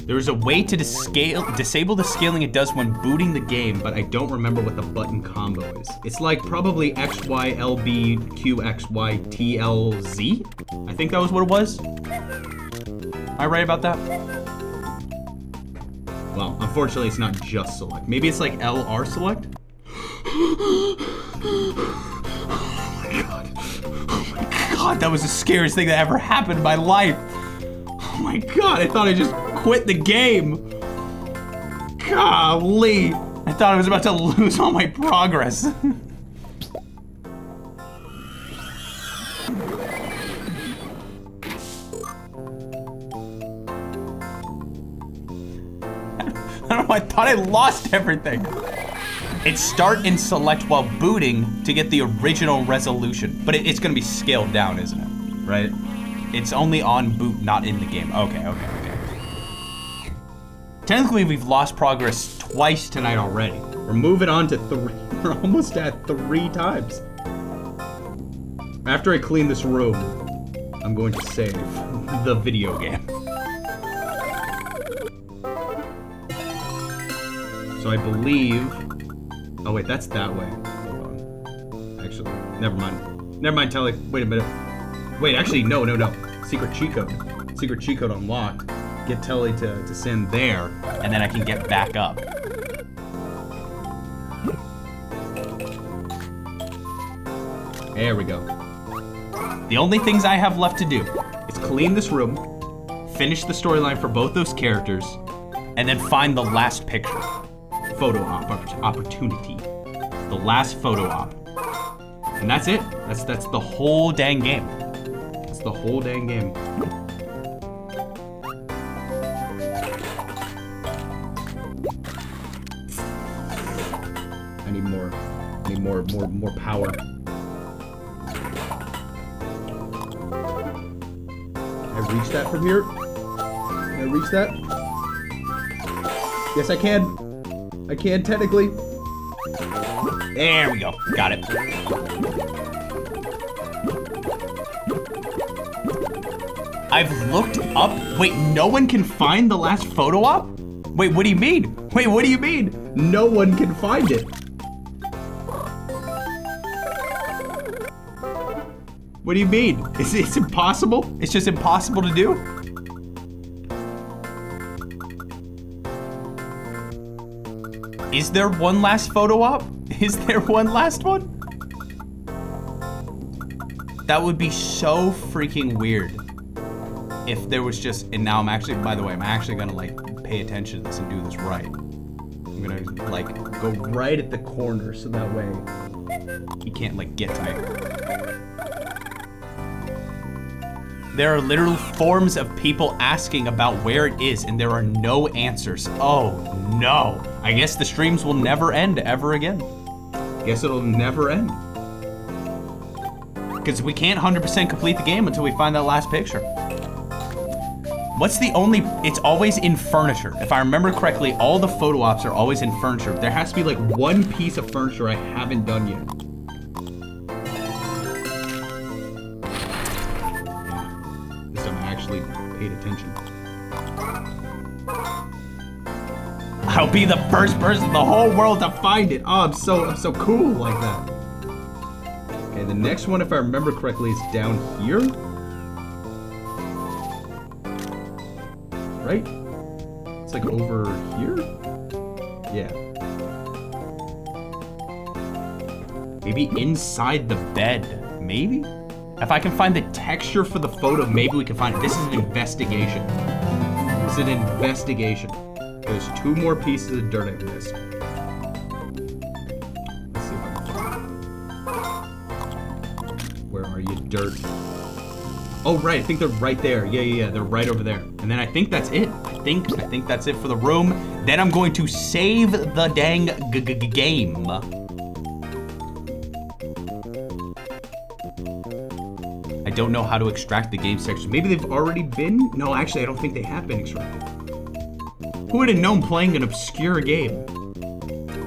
There is a way to disable the scaling it does when booting the game, but I don't remember what the button combo is. It's like probably X, Y, L, B, Q, X, Y, T, L, Z? I think that was what it was. Am I right about that? Well, unfortunately, it's not just select. Maybe it's like LR select? Oh my god. Oh my god, that was the scariest thing that ever happened in my life. Oh my god, I thought I just quit the game. Golly. I thought I was about to lose all my progress. I don't know, I thought I lost everything. It's start and select while booting to get the original resolution. But it's gonna be scaled down, isn't it? Right? It's only on boot, not in the game. Okay. Technically, we've lost progress twice tonight already. We're moving on to 3. We're almost at 3 times. After I clean this room, I'm going to save the video game. So I believe... Oh wait, that's that way. Hold on. Actually, never mind. Never mind, Telly. Wait a minute. Wait, actually, no. Secret cheat code. Secret cheat code unlocked. Get Telly to send there, and then I can get back up. There we go. The only things I have left to do is clean this room, finish the storyline for both those characters, and then find the last picture. Photo opportunity. The last photo op. And that's it. That's the whole dang game. That's the whole dang game. I need more power. Can I reach that from here? Can I reach that? Yes, I can. I can technically. There we go. Got it. I've looked up. Wait, no one can find the last photo op? Wait, what do you mean? Wait, what do you mean? No one can find it. What do you mean? It's impossible? It's just impossible to do? Is there one last photo op? Is there one last one? That would be so freaking weird if there was just, and now I'm actually, by the way, I'm actually gonna like pay attention to this and do this right. I'm gonna like go right at the corner so that way he can't like get to me. There are literal forms of people asking about where it is and there are no answers. Oh no. I guess the streams will never end ever again. Guess it'll never end. Because we can't 100% complete the game until we find that last picture. What's the only, it's always in furniture. If I remember correctly, all the photo ops are always in furniture. There has to be like one piece of furniture I haven't done yet. This time I actually paid attention. I'll be the first person in the whole world to find it. Oh, I'm so cool like that. Okay, the next one, if I remember correctly, is down here. Right? It's like over here? Yeah. Maybe inside the bed. Maybe? If I can find the texture for the photo, maybe we can find it. This is an investigation. This is an investigation. There's 2 more pieces of dirt I missed. Let's see if I can find it. Where are you, dirt? Oh, right, I think they're right there. Yeah, they're right over there. And then I think that's it. I think that's it for the room. Then I'm going to save the dang game. I don't know how to extract the game section. Maybe they've already been? No, actually, I don't think they have been extracted. Who would have known playing an obscure game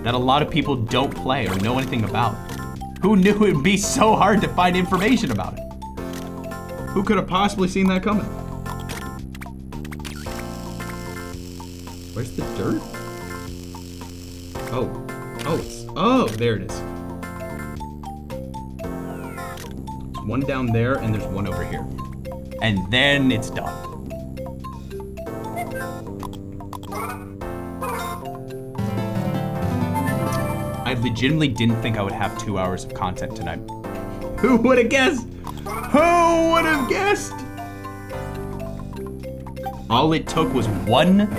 that a lot of people don't play or know anything about? Who knew it would be so hard to find information about it? Who could have possibly seen that coming? Where's the dirt? Oh, there it is. There's one down there and there's one over here. And then it's done. legitimately didn't think I would have 2 hours of content tonight. Who would have guessed? Who would have guessed? All it took was one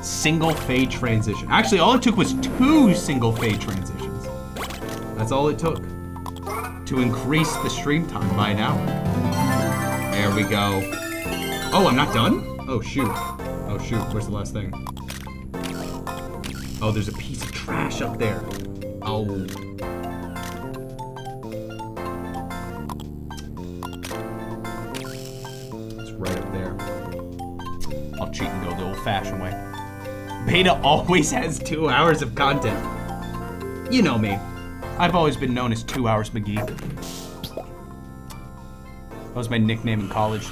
single fade transition. Actually, all it took was 2 single fade transitions. That's all it took to increase the stream time by an hour. There we go. Oh, I'm not done? Oh, shoot. Oh, shoot. Where's the last thing? Oh, there's a piece of trash up there. Oh. It's right up there. I'll cheat and go the old-fashioned way. Beta always has 2 hours of content. You know me. I've always been known as 2 Hours McGee. That was my nickname in college.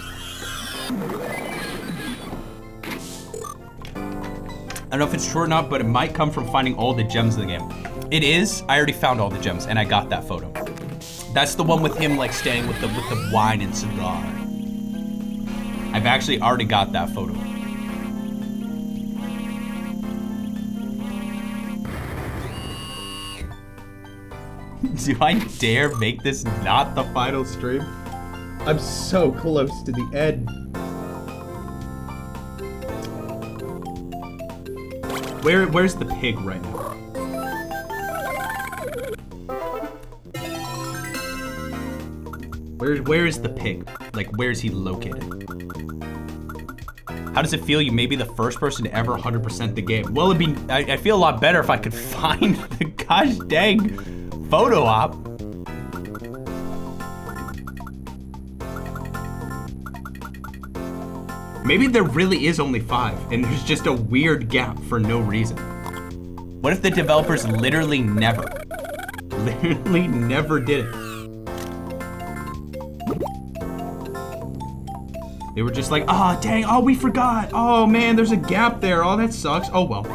I don't know if it's true or not, but it might come from finding all the gems in the game. It is. I already found all the gems, and I got that photo. That's the one with him like standing with the wine and cigar. I've actually already got that photo. Do I dare make this not the final stream? I'm so close to the end. Where's the pig right now? Where is the pig? Like, where is he located? How does it feel? You may be the first person to ever 100% the game. Well, I feel a lot better if I could find the gosh dang photo op. Maybe there really is only 5, and there's just a weird gap for no reason. What if the developers literally never did it? They were just like, oh, dang, oh, we forgot. Oh, man, there's a gap there. Oh, that sucks. Oh, well.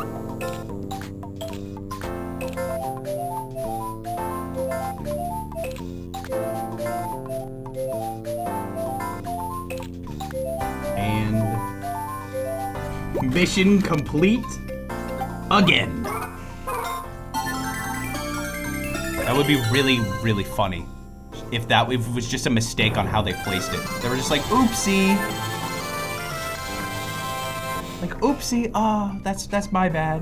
Mission complete again. That would be really, really funny if it was just a mistake on how they placed it. They were just like, oopsie. Like, oopsie, oh, that's my bad.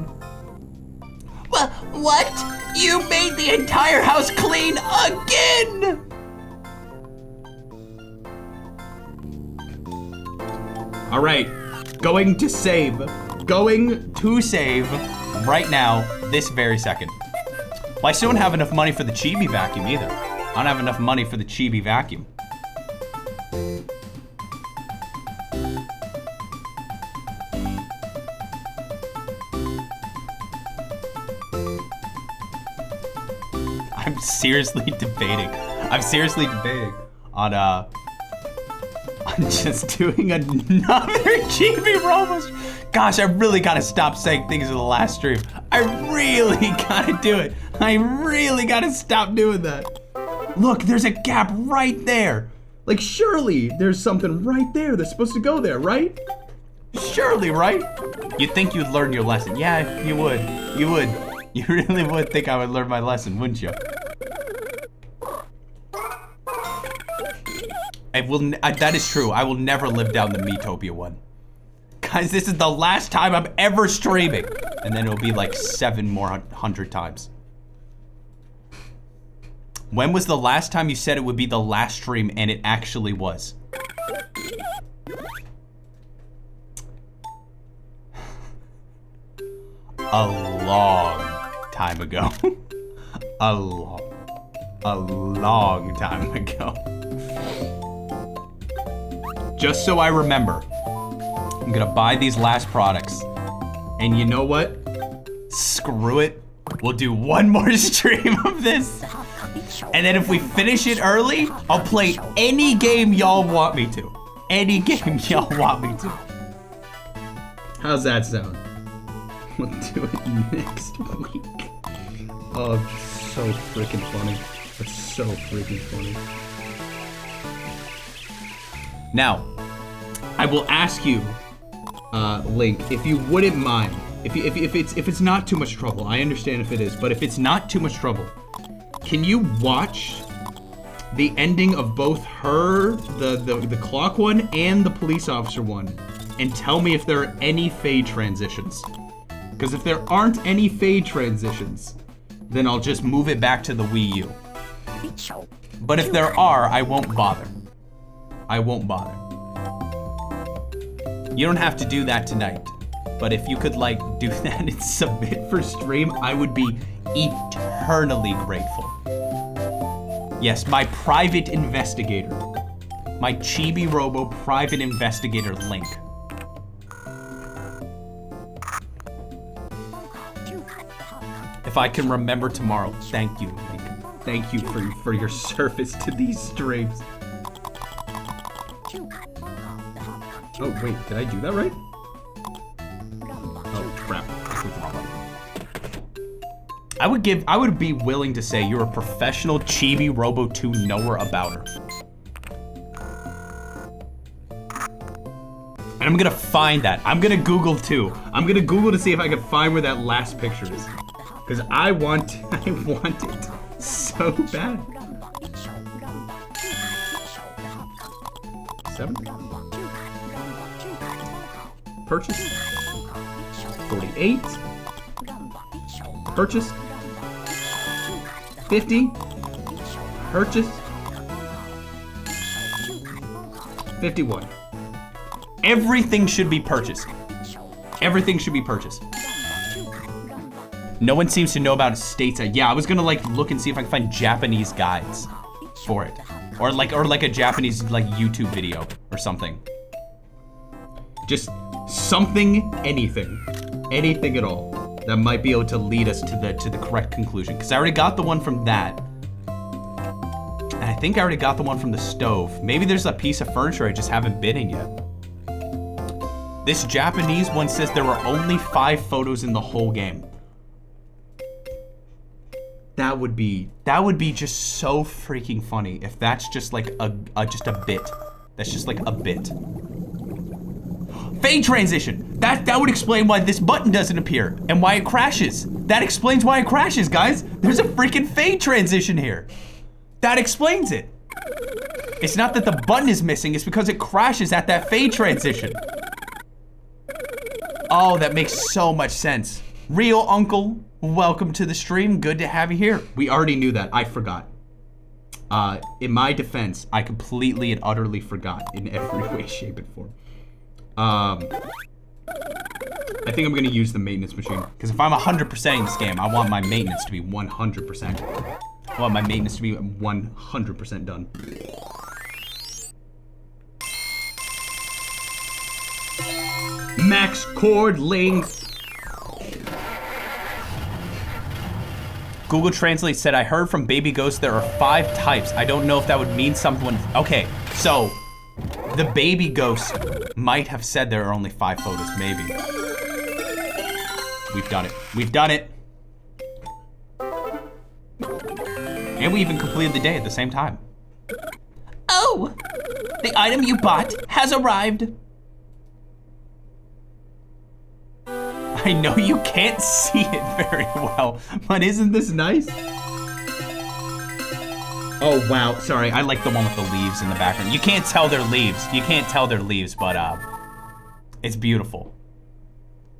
What? You made the entire house clean again? All right. Going to save right now, this very second. Well, I still don't have enough money for the Chibi vacuum either. I don't have enough money for the Chibi vacuum. I'm seriously debating on just doing another Chibi-Robo. Gosh, I really gotta stop saying things in the last stream. I really gotta do it. I really gotta stop doing that. Look, there's a gap right there. Like, surely there's something right there that's supposed to go there, right? Surely, right? You'd think you'd learn your lesson. Yeah, you would. You would. You really would think I would learn my lesson, wouldn't you? That is true. I will never live down the Miitopia one. Guys, this is the last time I'm ever streaming. And then it'll be like 700 times. When was the last time you said it would be the last stream and it actually was? A long time ago. a long time ago. Just so I remember, I'm gonna buy these last products. And you know what? Screw it. We'll do one more stream of this. And then if we finish it early, I'll play any game y'all want me to. Any game y'all want me to. How's that sound? We'll do it next week. Oh, so freaking funny. That's so freaking funny. Now, I will ask you, Link, if you wouldn't mind if it's not too much trouble, I understand if it is, but if it's not too much trouble, can you watch the ending of both her, the clock one, and the police officer one, and tell me if there are any fade transitions? Because if there aren't any fade transitions, then I'll just move it back to the Wii U. But if there are, I won't bother. I won't bother. You don't have to do that tonight, but if you could like do that and submit for stream, I would be eternally grateful. Yes, my private investigator. My Chibi-Robo private investigator link. If I can remember tomorrow, thank you, Link. Thank you for your service to these streams. Oh, wait, did I do that right? Oh, crap. I would be willing to say you're a professional Chibi-Robo 2 knower about her. And I'm gonna find that. I'm gonna Google too. I'm gonna Google to see if I can find where that last picture is. Because I want it so bad. 7. Purchase. 48. Purchase. 50. Purchase. 51. Everything should be purchased. Everything should be purchased. No one seems to know about states. Yeah, I was gonna like look and see if I can find Japanese guides for it, or like a Japanese like YouTube video or something. Just something, anything at all that might be able to lead us to the correct conclusion. Because I already got the one from that, and I think I already got the one from the stove. Maybe there's a piece of furniture I just haven't been in yet. This Japanese one says there were only 5 photos in the whole game. That would be just so freaking funny if that's just like a bit. That's just like a bit. Fade transition. That would explain why this button doesn't appear and why it crashes. That explains why it crashes, guys. There's a freaking fade transition here. That explains it. It's not that the button is missing, it's because it crashes at that fade transition. Oh, that makes so much sense. Real Uncle, welcome to the stream. Good to have you here. We already knew that. I forgot. In my defense, I completely and utterly forgot in every way, shape, and form. I think I'm gonna use the maintenance machine. Because if I'm 100%ing this game, I want my maintenance to be 100%. I want my maintenance to be 100% done. Max chord length. Google Translate said, I heard from Baby Ghost there are 5 types. I don't know if that would mean someone. Okay, so the Baby Ghost might have said there are only 5 photos, maybe. We've done it. We've done it. And we even completed the day at the same time. Oh, the item you bought has arrived. I know you can't see it very well, but isn't this nice? Oh, wow. Sorry, I like the one with the leaves in the background. You can't tell they're leaves. You can't tell they're leaves, but it's beautiful.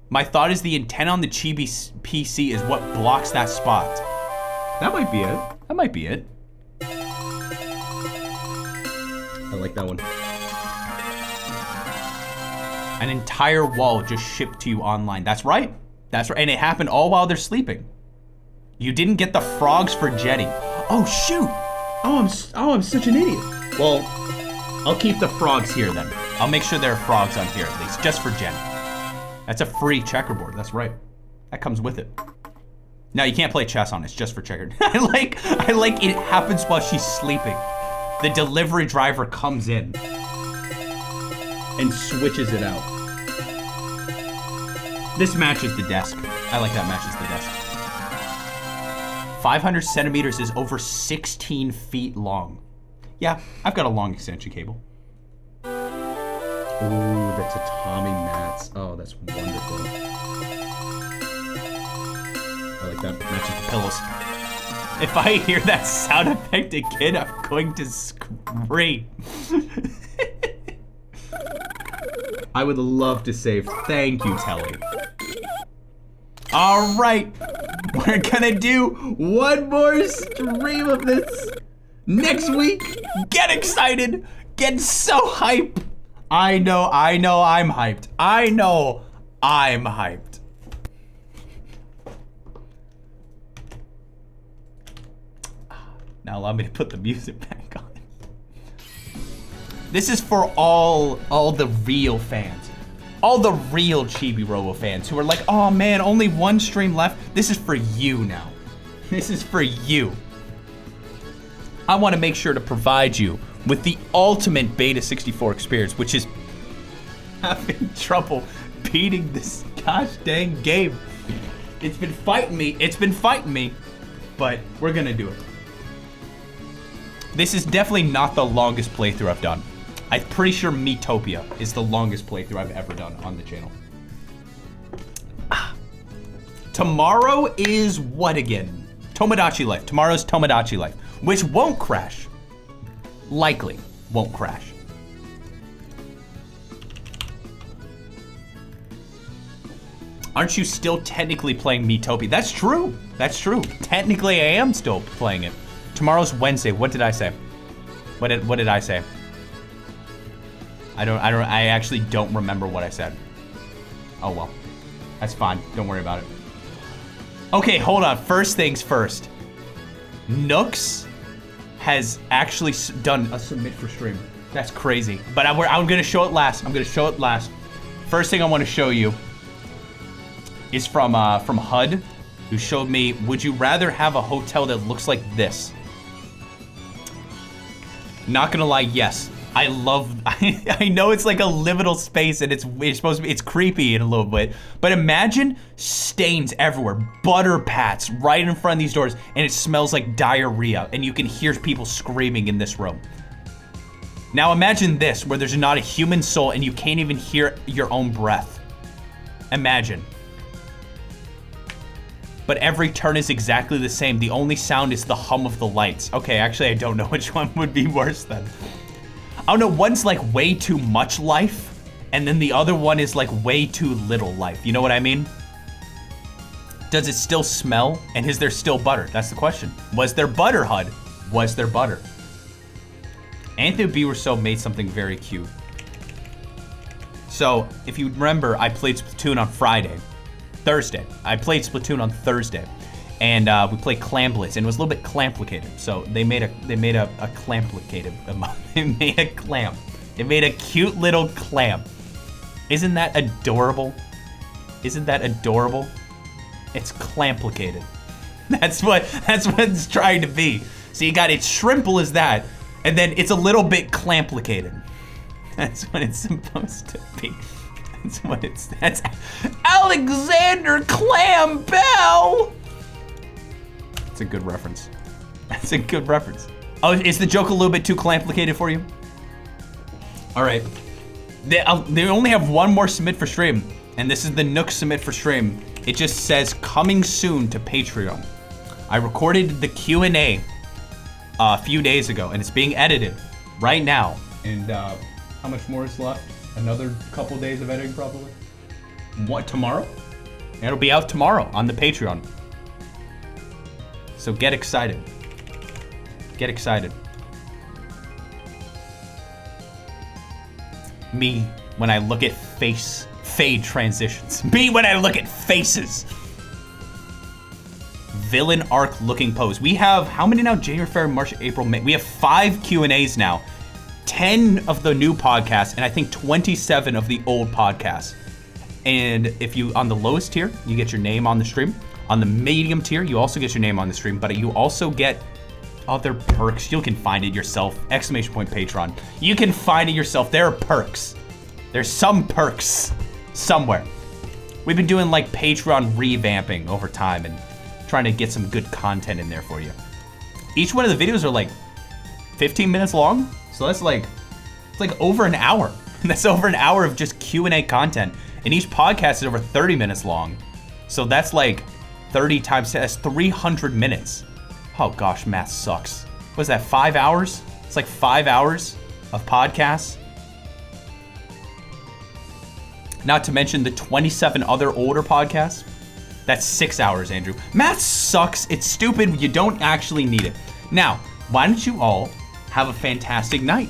My thought is the antenna on the Chibi PC is what blocks that spot. That might be it. That might be it. I like that one. An entire wall just shipped to you online. That's right. That's right. And it happened all while they're sleeping. You didn't get the frogs for Jenny. Oh, shoot. Oh, I'm such an idiot. Well, I'll keep the frogs here then. I'll make sure there are frogs on here at least, just for Jenny. That's a free checkerboard. That's right. That comes with it. No, you can't play chess on it. It's just for checkered. I like it happens while she's sleeping. The delivery driver comes in and switches it out. This matches the desk. I like that matches the desk. 500 centimeters is over 16 feet long. Yeah, I've got a long extension cable. Ooh, that's a Tommy Mats. Oh, that's wonderful. I like that. Matches the pillows. If I hear that sound effect again, I'm going to scream. I would love to say thank you, Telly. All right, we're gonna do one more stream of this next week. Get excited, get so hype. I know I'm hyped. I know I'm hyped. Now allow me to put the music back on. This is for all the real fans. All the real Chibi-Robo fans who are like, oh man, only one stream left. This is for you now. This is for you. I want to make sure to provide you with the ultimate Beta 64 experience, which is having trouble beating this gosh dang game. It's been fighting me, but we're gonna do it. This is definitely not the longest playthrough I've done. I'm pretty sure Miitopia is the longest playthrough I've ever done on the channel. Tomorrow is what again? Tomodachi Life. Tomorrow's Tomodachi Life, which won't crash. Likely won't crash. Aren't you still technically playing Miitopia? That's true. That's true. Technically, I am still playing it. Tomorrow's Wednesday. What did I say? What did I say? I actually don't remember what I said. Oh well, that's fine. Don't worry about it. Okay, hold on. First things first. Nooks has actually done a submit for stream. That's crazy. But I'm gonna show it last. I'm gonna show it last. First thing I want to show you is from HUD, who showed me, would you rather have a hotel that looks like this? Not gonna lie, yes. I know it's like a liminal space and it's supposed to be, it's creepy in a little bit, but imagine stains everywhere, butter pats right in front of these doors, and it smells like diarrhea, and you can hear people screaming in this room. Now imagine this, where there's not a human soul and you can't even hear your own breath. Imagine. But every turn is exactly the same. The only sound is the hum of the lights. Okay, actually I don't know which one would be worse then. I don't know, one's like way too much life, and then the other one is like way too little life. You know what I mean? Does it still smell? And is there still butter? That's the question. Was there butter, HUD? Was there butter? Anthony B. Rousseau made something very cute. So, if you remember, I played Splatoon on Thursday. I played Splatoon on Thursday. And we played Clam Blitz, and it was a little bit clamplicated. So they made a clamplicated. They made a clam. They made a cute little clam. Isn't that adorable? Isn't that adorable? It's clamplicated. That's what it's trying to be. So you got it shrimple as that, and then it's a little bit clamplicated. That's what it's supposed to be. That's Alexander Clam Bell. That's a good reference. That's a good reference. Oh, is the joke a little bit too clamplicated for you? All right. They only have one more submit for stream, and this is the Nook submit for stream. It just says coming soon to Patreon. I recorded the Q&A a few days ago, and it's being edited right now. And how much more is left? Another couple days of editing probably. What, tomorrow? It'll be out tomorrow on the Patreon. So get excited. Get excited. Me, when I look at fade transitions. Me, when I look at faces. Villain arc looking pose. We have, how many now? January, February, March, April, May. We have 5 Q&As now. 10 of the new podcasts, and I think 27 of the old podcasts. And if you, on the lowest tier, you get your name on the stream. On the medium tier, you also get your name on the stream, but you also get other perks. You can find it yourself. Exclamation point Patreon. You can find it yourself. There are perks. There's some perks somewhere. We've been doing like Patreon revamping over time and trying to get some good content in there for you. Each one of the videos are like 15 minutes long. So that's like, it's like over an hour. That's over an hour of just Q&A content. And each podcast is over 30 minutes long. So that's like 30 times 10, that's 300 minutes. Oh gosh, math sucks. What is that, 5 hours? It's like 5 hours of podcasts. Not to mention the 27 other older podcasts. That's 6 hours, Andrew. Math sucks. It's stupid. You don't actually need it. Now, why don't you all have a fantastic night?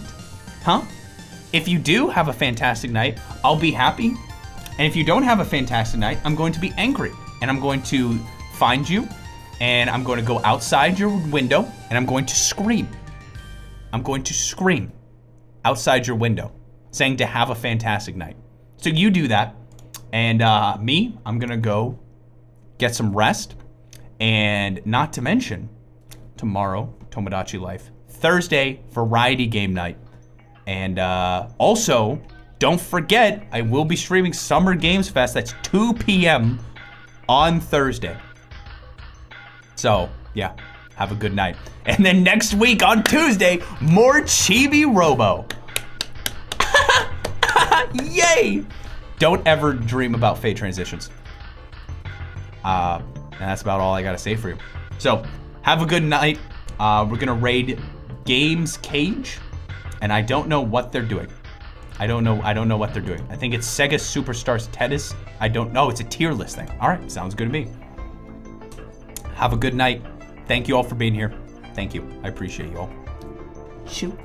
Huh? If you do have a fantastic night, I'll be happy. And if you don't have a fantastic night, I'm going to be angry. And I'm going to find you. And I'm going to go outside your window. And I'm going to scream. I'm going to scream outside your window, saying to have a fantastic night. So you do that. And me, I'm going to go get some rest. And not to mention, tomorrow, Tomodachi Life. Thursday, variety game night. And also, don't forget, I will be streaming Summer Games Fest. That's 2 p.m. on Thursday. So, yeah, have a good night. And then next week on Tuesday, more Chibi-Robo. Yay! Don't ever dream about fate transitions. And that's about all I gotta say for you. So, have a good night. We're gonna raid Games Cage, and I don't know what they're doing. I don't know what they're doing. I think it's Sega Superstars Tennis. I don't know. It's a tier list thing. All right, sounds good to me. Have a good night. Thank you all for being here. Thank you. I appreciate you all. Shoot.